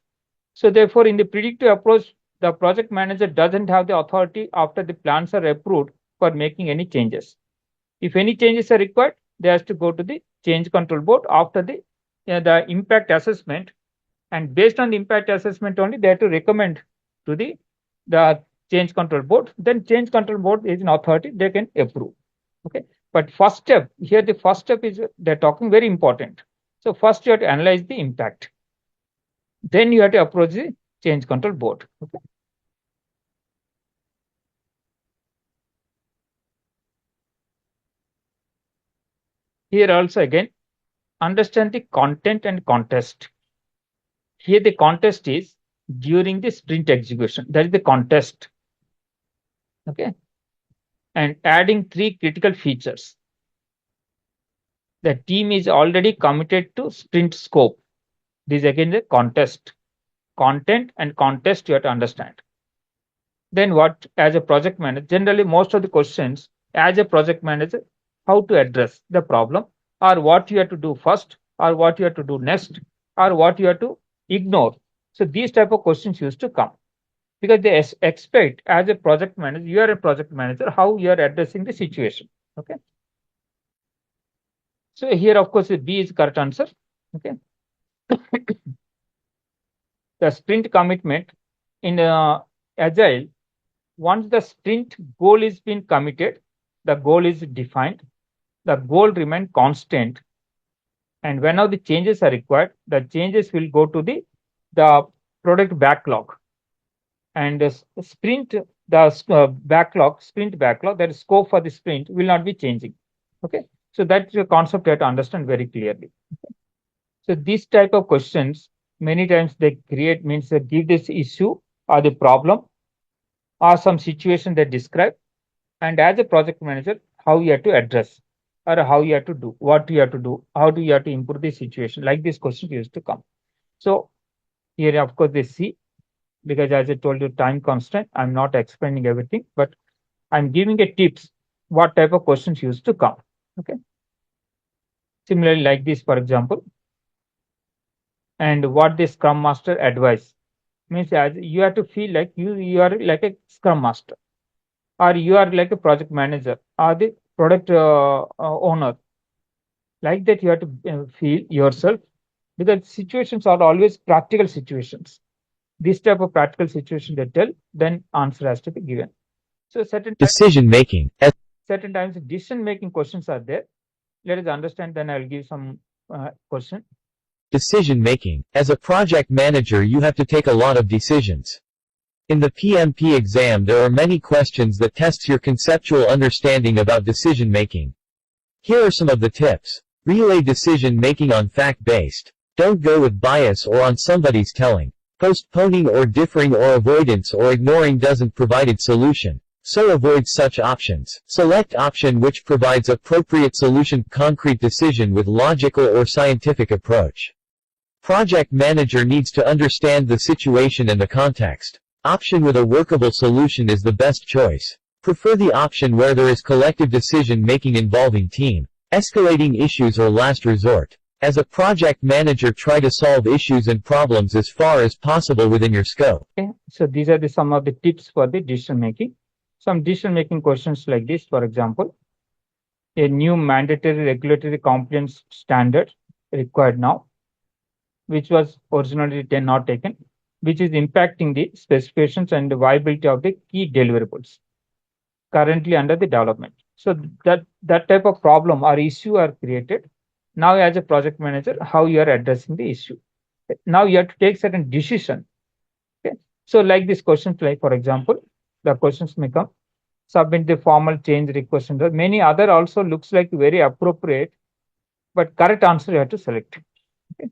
So therefore, in the predictive approach, the project manager doesn't have the authority after the plans are approved for making any changes. If any changes are required, they have to go to the change control board after the impact assessment, and based on the impact assessment only they have to recommend to the change control board. Then change control board is an authority, they can approve. Okay, but first step here, the first step is they're talking very important. So first you have to analyze the impact, then you have to approach the change control board. Okay. Here also again, understand the content and context. Here the contest is during the sprint execution. That is the contest. Okay. And adding 3 critical features. The team is already committed to sprint scope. This again the contest. Content and context you have to understand. Then what, as a project manager, generally most of the questions as a project manager, how to address the problem, or what you have to do first, or what you have to do next, or what you have to ignore. So these type of questions used to come because they expect as a project manager, you are a project manager, how you are addressing the situation. Okay. So here, of course, B is correct answer. Okay. The sprint commitment in Agile, once the sprint goal is been committed, the goal is defined, the goal remain constant, and whenever the changes are required, the changes will go to the product backlog. And the sprint, backlog, sprint backlog, that is scope for the sprint will not be changing. Okay, so that's a concept you have to understand very clearly. Okay. So this type of questions, many times they create, means they give this issue or the problem or some situation they describe, and as a project manager, how you have to address or how you have to do, what you have to do, how do you have to improve the situation, like this question used to come. So here, of course, they see, because as I told you, time constraint, I'm not explaining everything, but I'm giving a tips what type of questions used to come. Okay. Similarly, like this, for example, and what the Scrum Master advice means, as you have to feel like you are like a Scrum Master, or you are like a project manager, or the product owner. Like that, you have to feel yourself, because situations are always practical situations. This type of practical situation they tell, then answer has to be given. So Decision making. Certain times decision making questions are there. Let us understand, then I'll give some question. Decision making. As a project manager, you have to take a lot of decisions. In the PMP exam, there are many questions that tests your conceptual understanding about decision making. Here are some of the tips. Relay decision making on fact-based. Don't go with bias or on somebody's telling. Postponing or differing or avoidance or ignoring doesn't provide a solution. So avoid such options. Select option which provides appropriate solution. Concrete decision with logical or scientific approach. Project manager needs to understand the situation and the context. Option with a workable solution is the best choice. Prefer the option where there is collective decision making involving team. Escalating issues or last resort. As a project manager, try to solve issues and problems as far as possible within your scope. Okay, so these are some of the tips for the decision making. Some decision making questions like this, for example, a new mandatory regulatory compliance standard required now, which was originally not taken, which is impacting the specifications and the viability of the key deliverables currently under the development. So that type of problem or issue are created. Now, as a project manager, how you are addressing the issue. Now you have to take certain decision. Okay. So like this questions, like for example, the questions may come, submit the formal change request. And many other also looks like very appropriate, but correct answer you have to select. Okay.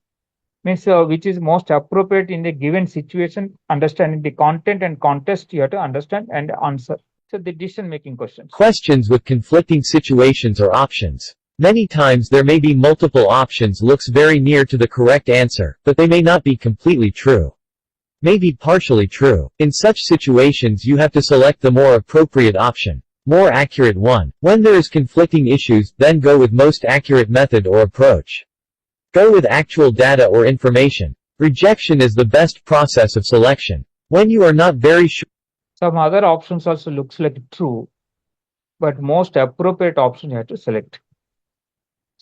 Means which is most appropriate in the given situation, understanding the content and context you have to understand and answer. So the decision making questions. Questions with conflicting situations or options. Many times there may be multiple options looks very near to the correct answer, but they may not be completely true. May be partially true. In such situations you have to select the more appropriate option. More accurate one. When there is conflicting issues, then go with most accurate method or approach. Go with actual data or information. Rejection is the best process of selection. When you are not very sure. Some other options also looks like true, but most appropriate option you have to select.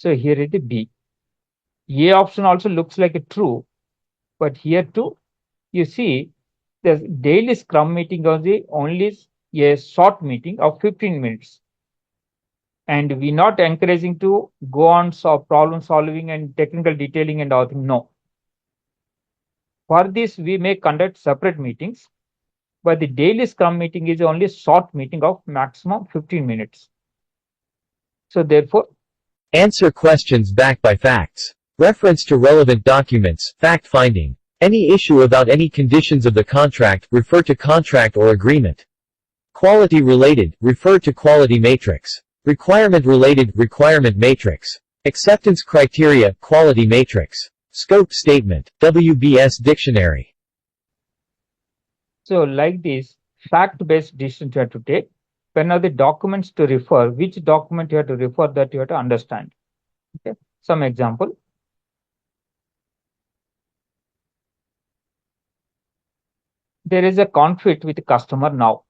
So here is the B. A option also looks like a true, but here too, you see the daily scrum meeting was only a short meeting of 15 minutes. And we're not encouraging to go on problem solving and technical detailing and all things. No. For this, we may conduct separate meetings, but the daily scrum meeting is only a short meeting of maximum 15 minutes. So therefore, Answer questions backed by facts. Reference to relevant documents, fact finding. Any issue about any conditions of the contract, refer to contract or agreement. Quality related, refer to quality matrix. Requirement related, requirement matrix. Acceptance criteria, quality matrix. Scope statement, WBS dictionary. so like this, fact-based decisions you have to take. When are the documents to refer, which document you have to refer, that you have to understand. Okay. Some example. There is a conflict with the customer now,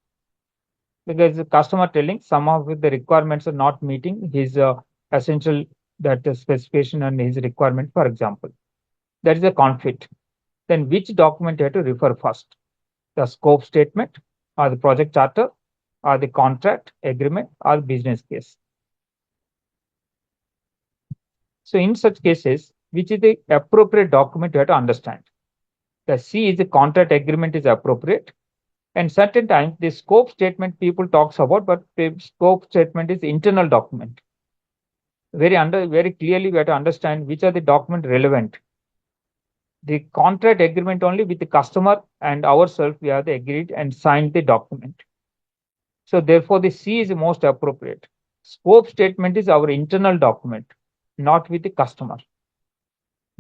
because the customer telling some of the requirements are not meeting his essential that specification and his requirement, for example. There is a conflict. Then which document you have to refer first? The scope statement, or the project charter, or the contract agreement, or business case. So in such cases, which is the appropriate document you have to understand? The C is the contract agreement is appropriate. And certain times the scope statement people talks about, but the scope statement is internal document. Very clearly we have to understand which are the document relevant. The contract agreement only with the customer and ourselves we have agreed and signed the document. So therefore the C is the most appropriate. Scope statement is our internal document, not with the customer.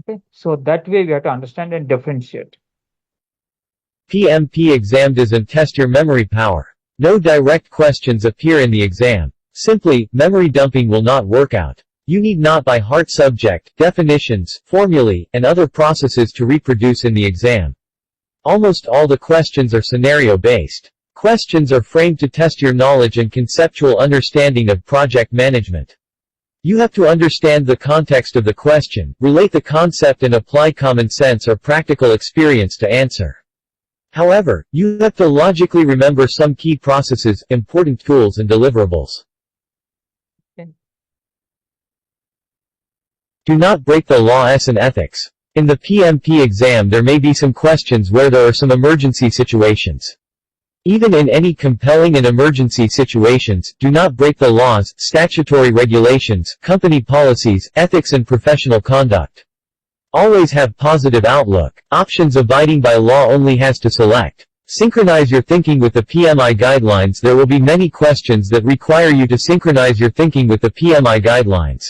Okay, so that way we have to understand and differentiate. PMP exam doesn't test your memory power. No direct questions appear in the exam. Simply, memory dumping will not work out. You need not by heart subject, definitions, formulae, and other processes to reproduce in the exam. Almost all the questions are scenario-based. Questions are framed to test your knowledge and conceptual understanding of project management. You have to understand the context of the question, relate the concept and apply common sense or practical experience to answer. However, you have to logically remember some key processes, important tools and deliverables. Okay. Do not break the law and ethics. In the PMP exam there may be some questions where there are some emergency situations. Even in any compelling and emergency situations, do not break the laws, statutory regulations, company policies, ethics and professional conduct. Always have positive outlook. Options abiding by law only has to select. Synchronize your thinking with the PMI guidelines. There will be many questions that require you to synchronize your thinking with the PMI guidelines.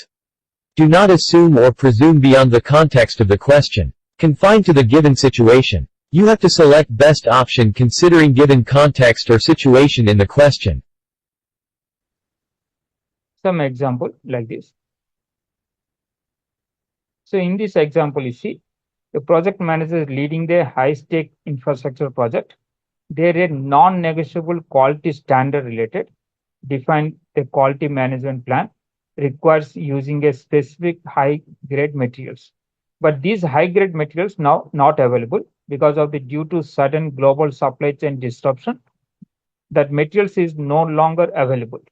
Do not assume or presume beyond the context of the question. Confine to the given situation. You have to select best option considering given context or situation in the question. Some example like this. So in this example, you see, the project manager is leading the high-stake infrastructure project. There is non-negotiable quality standard related. Define the quality management plan. Requires using a specific high-grade materials. But these high-grade materials now not available because of the due to sudden global supply chain disruption. That materials is no longer available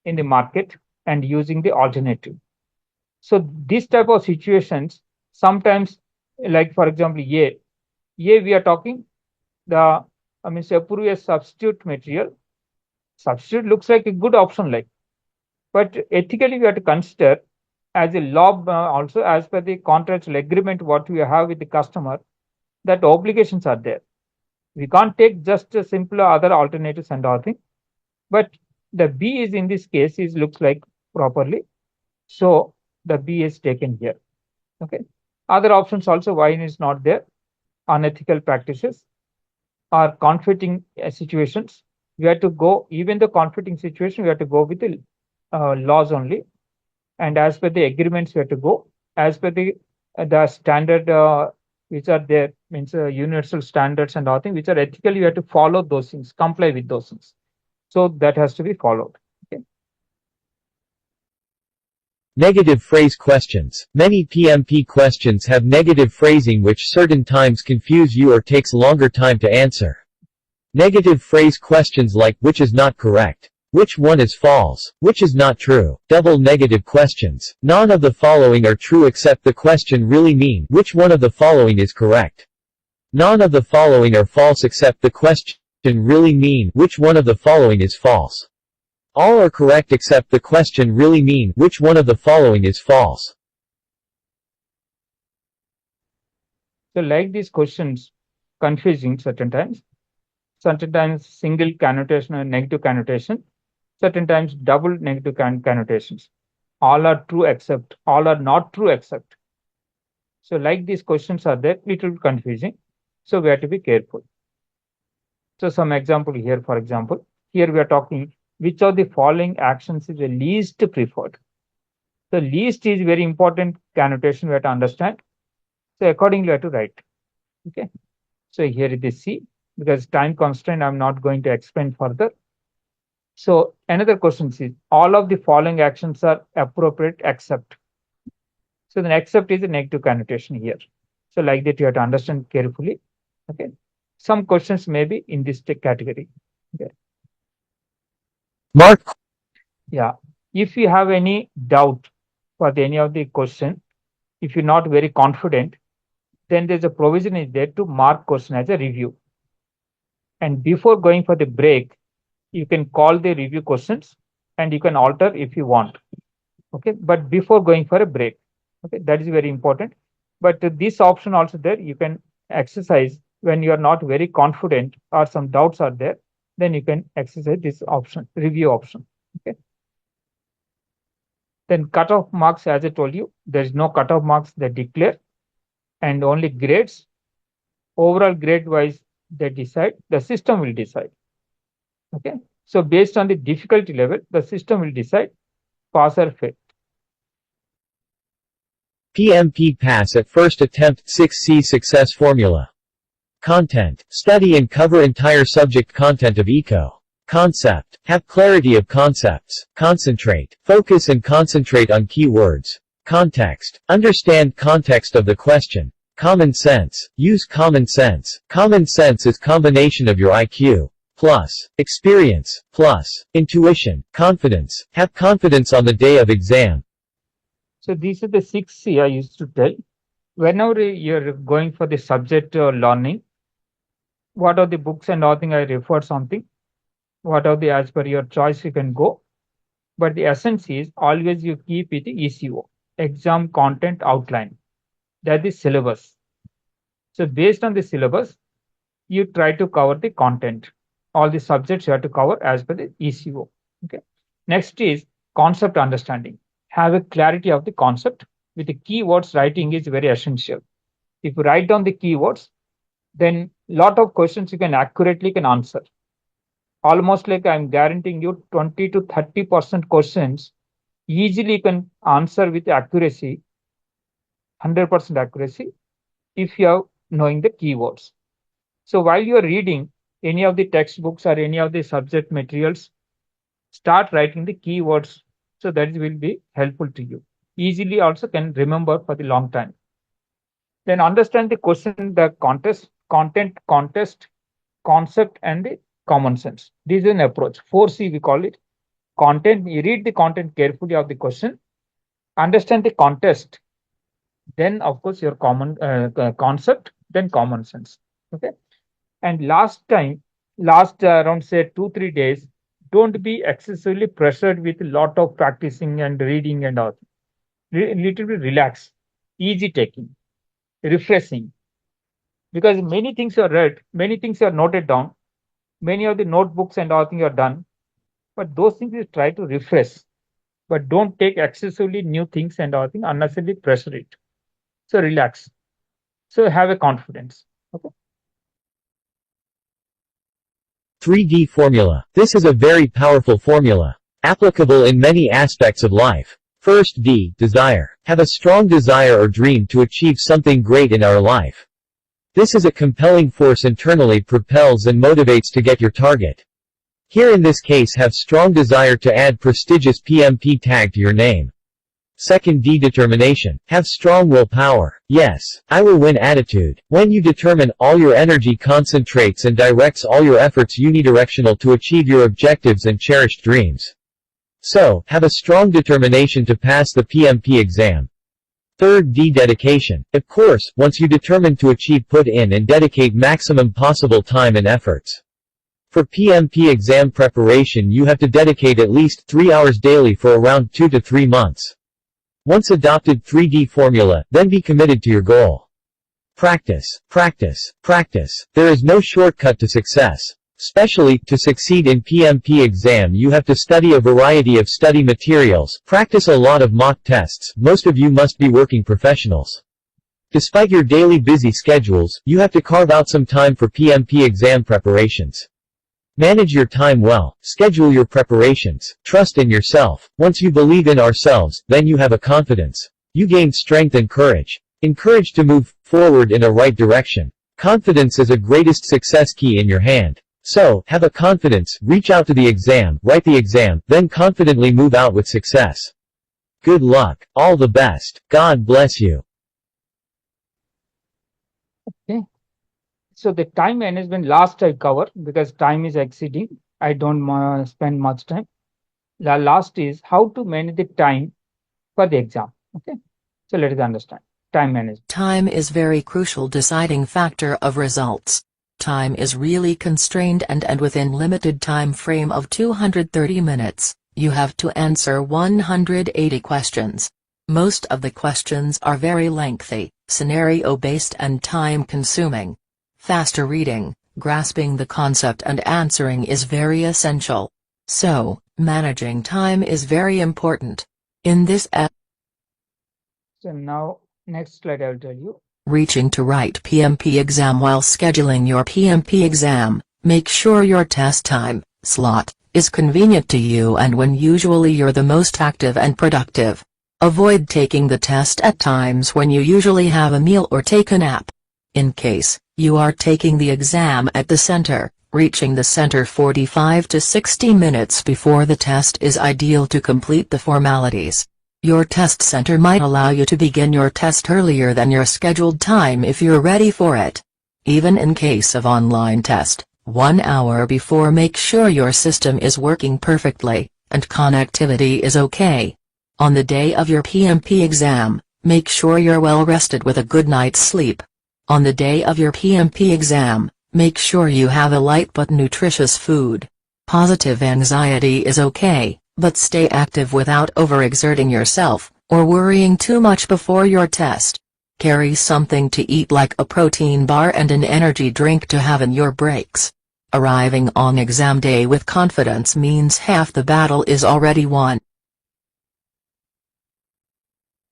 in the market and using the alternative. So this type of situations sometimes, like for example, we are talking the say approve a substitute material. Substitute looks like a good option, like, but ethically we have to consider as a law also as per the contractual agreement what we have with the customer, that obligations are there. We can't take just a simple other alternatives and all things. But the B is in this case is looks like properly. So the B is taken here. Okay. Other options also why is not there. Unethical practices or conflicting situations. We have to go, even the conflicting situation, we have to go with the laws only. And as per the agreements, we have to go as per the standard which are there, means universal standards and all things, which are ethically, you have to follow those things, comply with those things. So that has to be followed. Okay. Negative phrase questions. Many PMP questions have negative phrasing which certain times confuse you or takes longer time to answer. Negative phrase questions like, which is not correct? Which one is false? Which is not true? Double negative questions. None of the following are true except the question really mean, which one of the following is correct? None of the following are false except the question really mean, which one of the following is false? All are correct except the question really mean, which one of the following is false? So like these questions, confusing certain times single connotation or negative connotation, certain times double negative connotations. All are true except, all are not true except. So like these questions are there, little confusing. So we have to be careful. So some example here, for example, here we are talking which of the following actions is the least preferred. So least is very important connotation we have to understand. So accordingly we have to write. Okay. So here it is C. Because time constraint, I'm not going to explain further. So another question is all of the following actions are appropriate except. So the except is a negative connotation here. So like that you have to understand carefully. Okay. Some questions may be in this category. Okay. Mark. Yeah. If you have any doubt for any of the question, if you're not very confident, then there's a provision is there to mark question as a review. And before going for the break, you can call the review questions and you can alter if you want. Okay. But before going for a break, okay, that is very important. But this option also there, you can exercise when you are not very confident or some doubts are there, then you can exercise this option, review option. Okay. Then cutoff marks, as I told you, there is no cutoff marks they declare and only grades. Overall grade wise, they decide, the system will decide. Okay. So based on the difficulty level, the system will decide pass or fail. PMP pass at first attempt 6C success formula. Content. Study and cover entire subject content of eco. Concept. Have clarity of concepts. Concentrate. Focus and concentrate on key words. Context. Understand context of the question. Common sense. Use common sense. Common sense is combination of your IQ plus experience plus intuition. Confidence. Have confidence on the day of exam. So these are the 6C I used to tell. Whenever you're going for the subject learning, what are the books and all thing I refer something, what are the as per your choice you can go. But the essence is always you keep it ECO, exam content outline. That is syllabus. So based on the syllabus, you try to cover the content. All the subjects you have to cover as per the ECO. Okay. Next is concept understanding. Have a clarity of the concept. With the keywords, writing is very essential. If you write down the keywords, then lot of questions you can accurately answer. Almost like I'm guaranteeing you 20 to 30% questions easily you can answer with accuracy, 100% accuracy, if you are knowing the keywords. So while you are reading any of the textbooks or any of the subject materials, start writing the keywords. So that will be helpful to you. Easily also can remember for the long time. Then understand the question, the context, concept, and the common sense. This is an approach. 4C we call it. Content, you read the content carefully of the question, understand the context, then of course your common concept, then common sense. Okay. And last around say 2-3 days, don't be excessively pressured with a lot of practicing and reading and all. Little bit relax, easy taking, refreshing. Because many things are read, many things are noted down, many of the notebooks and all things are done. But those things you try to refresh. But don't take excessively new things and all things, unnecessarily pressure it. So relax. So have a confidence. Okay. 3D formula. This is a very powerful formula, applicable in many aspects of life. First D, desire. Have a strong desire or dream to achieve something great in our life. This is a compelling force internally propels and motivates to get your target. Here in this case have strong desire to add prestigious PMP tag to your name. Second D, determination. Have strong willpower. Yes, I will win attitude. When you determine, all your energy concentrates and directs all your efforts unidirectional to achieve your objectives and cherished dreams. So, have a strong determination to pass the PMP exam. Third D, dedication. Of course, once you determine to achieve, put in and dedicate maximum possible time and efforts. For PMP exam preparation, you have to dedicate at least 3 hours daily for around 2 to 3 months. Once adopted 3D formula, then be committed to your goal. Practice, practice, practice. There is no shortcut to success. Especially, to succeed in PMP exam you have to study a variety of study materials, practice a lot of mock tests. Most of you must be working professionals. Despite your daily busy schedules, you have to carve out some time for PMP exam preparations. Manage your time well, schedule your preparations, trust in yourself. Once you believe in ourselves, then you have a confidence. You gain strength and courage. Encouraged to move forward in a right direction. Confidence is a greatest success key in your hand. So, have a confidence, reach out to the exam, write the exam, then confidently move out with success. Good luck, all the best, God bless you. Okay. So the time management last I cover because time is exceeding. I don't spend much time. The last is how to manage the time for the exam. Okay. So let us understand time management. Time is very crucial deciding factor of results. Time is really constrained and within limited time frame of 230 minutes, you have to answer 180 questions. Most of the questions are very lengthy, scenario-based and time-consuming. Faster reading, grasping the concept and answering is very essential. So, managing time is very important. In this So now next slide I will tell you. Reaching to write PMP exam. While scheduling your PMP exam, make sure your test time, slot, is convenient to you and when usually you're the most active and productive. Avoid taking the test at times when you usually have a meal or take a nap. In case you are taking the exam at the center, reaching the center 45 to 60 minutes before the test is ideal to complete the formalities. Your test center might allow you to begin your test earlier than your scheduled time if you're ready for it. Even in case of online test, 1 hour before make sure your system is working perfectly, and connectivity is okay. On the day of your PMP exam, make sure you're well rested with a good night's sleep. On the day of your PMP exam, make sure you have a light but nutritious food. Positive anxiety is okay, but stay active without overexerting yourself, or worrying too much before your test. Carry something to eat like a protein bar and an energy drink to have in your breaks. Arriving on exam day with confidence means half the battle is already won.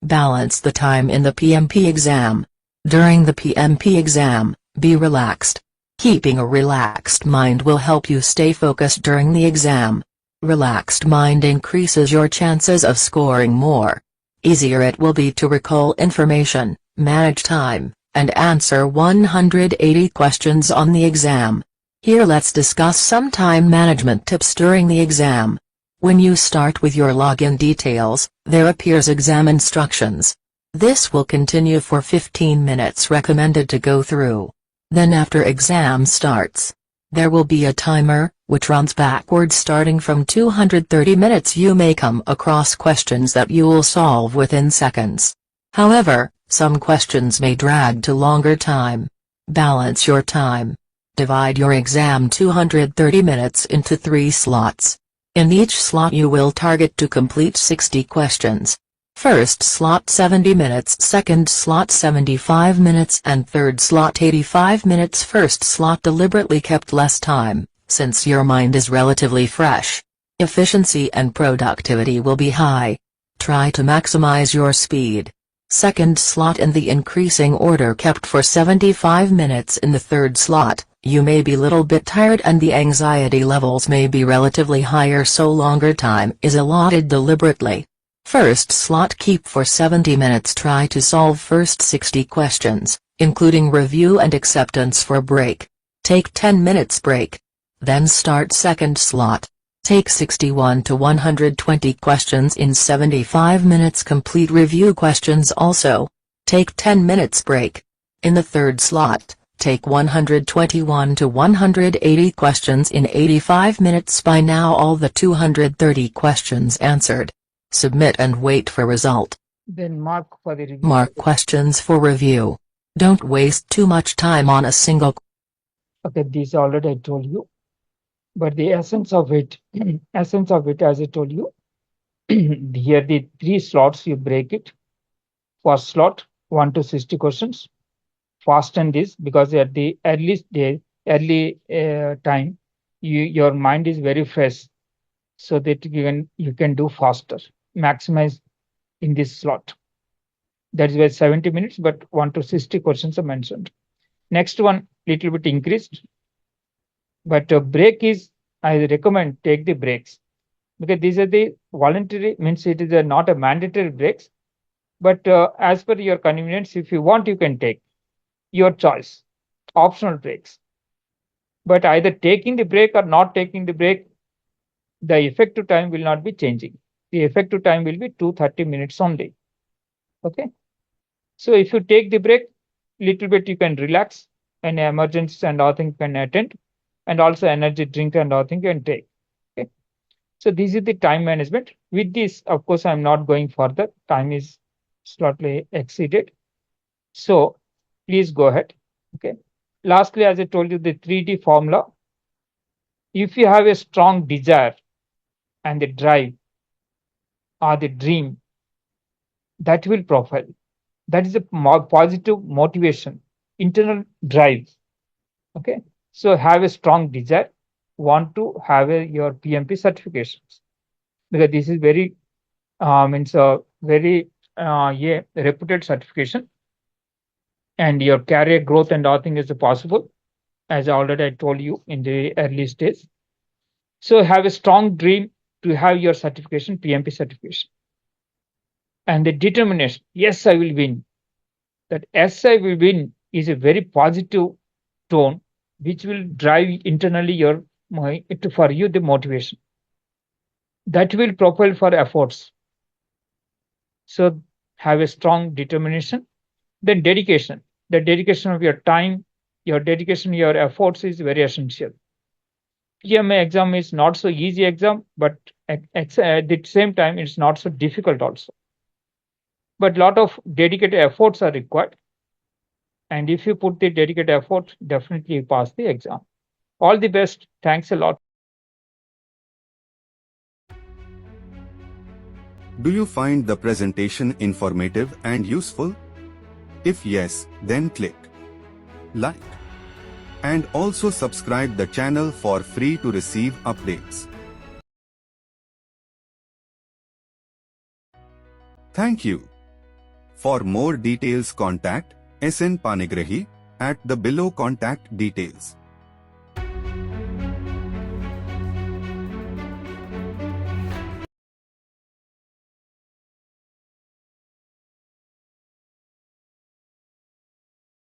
Balance the time in the PMP exam. During the PMP exam, be relaxed. Keeping a relaxed mind will help you stay focused during the exam. Relaxed mind increases your chances of scoring more. Easier it will be to recall information, manage time, and answer 180 questions on the exam. Here let's discuss some time management tips during the exam. When you start with your login details, there appears exam instructions. This will continue for 15 minutes recommended to go through. Then after exam starts, there will be a timer, which runs backwards starting from 230 minutes. You may come across questions that you will solve within seconds. However, some questions may drag to longer time. Balance your time. Divide your exam 230 minutes into 3 slots. In each slot you will target to complete 60 questions. First slot 70 minutes, second slot 75 minutes and third slot 85 minutes. First slot deliberately kept less time, since your mind is relatively fresh. Efficiency and productivity will be high. Try to maximize your speed. Second slot in the increasing order kept for 75 minutes. In the third slot, you may be little bit tired and the anxiety levels may be relatively higher, so longer time is allotted deliberately. First slot keep for 70 minutes. Try to solve first 60 questions, including review and acceptance for break. Take 10 minutes break. Then start second slot. Take 61 to 120 questions in 75 minutes. Complete review questions also. Take 10 minutes break. In the third slot, take 121 to 180 questions in 85 minutes. By now all the 230 questions answered. Submit and wait for result. Then mark for the review. Mark questions for review. Don't waste too much time on a single. Okay, this already I told you. But the essence of it, as I told you, here the 3 slots you break it. First slot, 1 to 60 questions. Fasten this because at the early time, your mind is very fresh, so that you can do faster. Maximize in this slot. That is why 70 minutes, but 1 to 60 questions are mentioned. Next one, little bit increased, but break is, I recommend take the breaks because these are the voluntary, means it is not a mandatory breaks, but as per your convenience, if you want, you can take your choice, optional breaks. But either taking the break or not taking the break, the effective time will not be changing. The effective time will be 230 minutes only. Okay. So if you take the break, little bit you can relax, and emergencies and all things can attend, and also energy drink and all things you can take. Okay. So this is the time management. With this, of course, I'm not going further. Time is slightly exceeded. So please go ahead. Okay. Lastly, as I told you, the 3D formula. If you have a strong desire and the drive or the dream, that will profile. That is a positive motivation, internal drive. Okay. So have a strong desire, want to have your PMP certifications, because this is very means a very reputed certification, and your career growth and all things is possible, as already I told you in the early stage. So have a strong dream to have your certification, PMP certification, and the determination. Yes, I will win. That yes, I will win is a very positive tone, which will drive internally for you the motivation. That will propel for efforts. So have a strong determination. Then dedication. The dedication of your time, your dedication, your efforts is very essential. PMA exam is not so easy exam, but at the same time, it's not so difficult also. But lot of dedicated efforts are required. And if you put the dedicated effort, definitely you pass the exam. All the best. Thanks a lot. Do you find the presentation informative and useful? If yes, then click like and also subscribe the channel for free to receive updates. Thank you. For more details contact SN Panigrahi at the below contact details.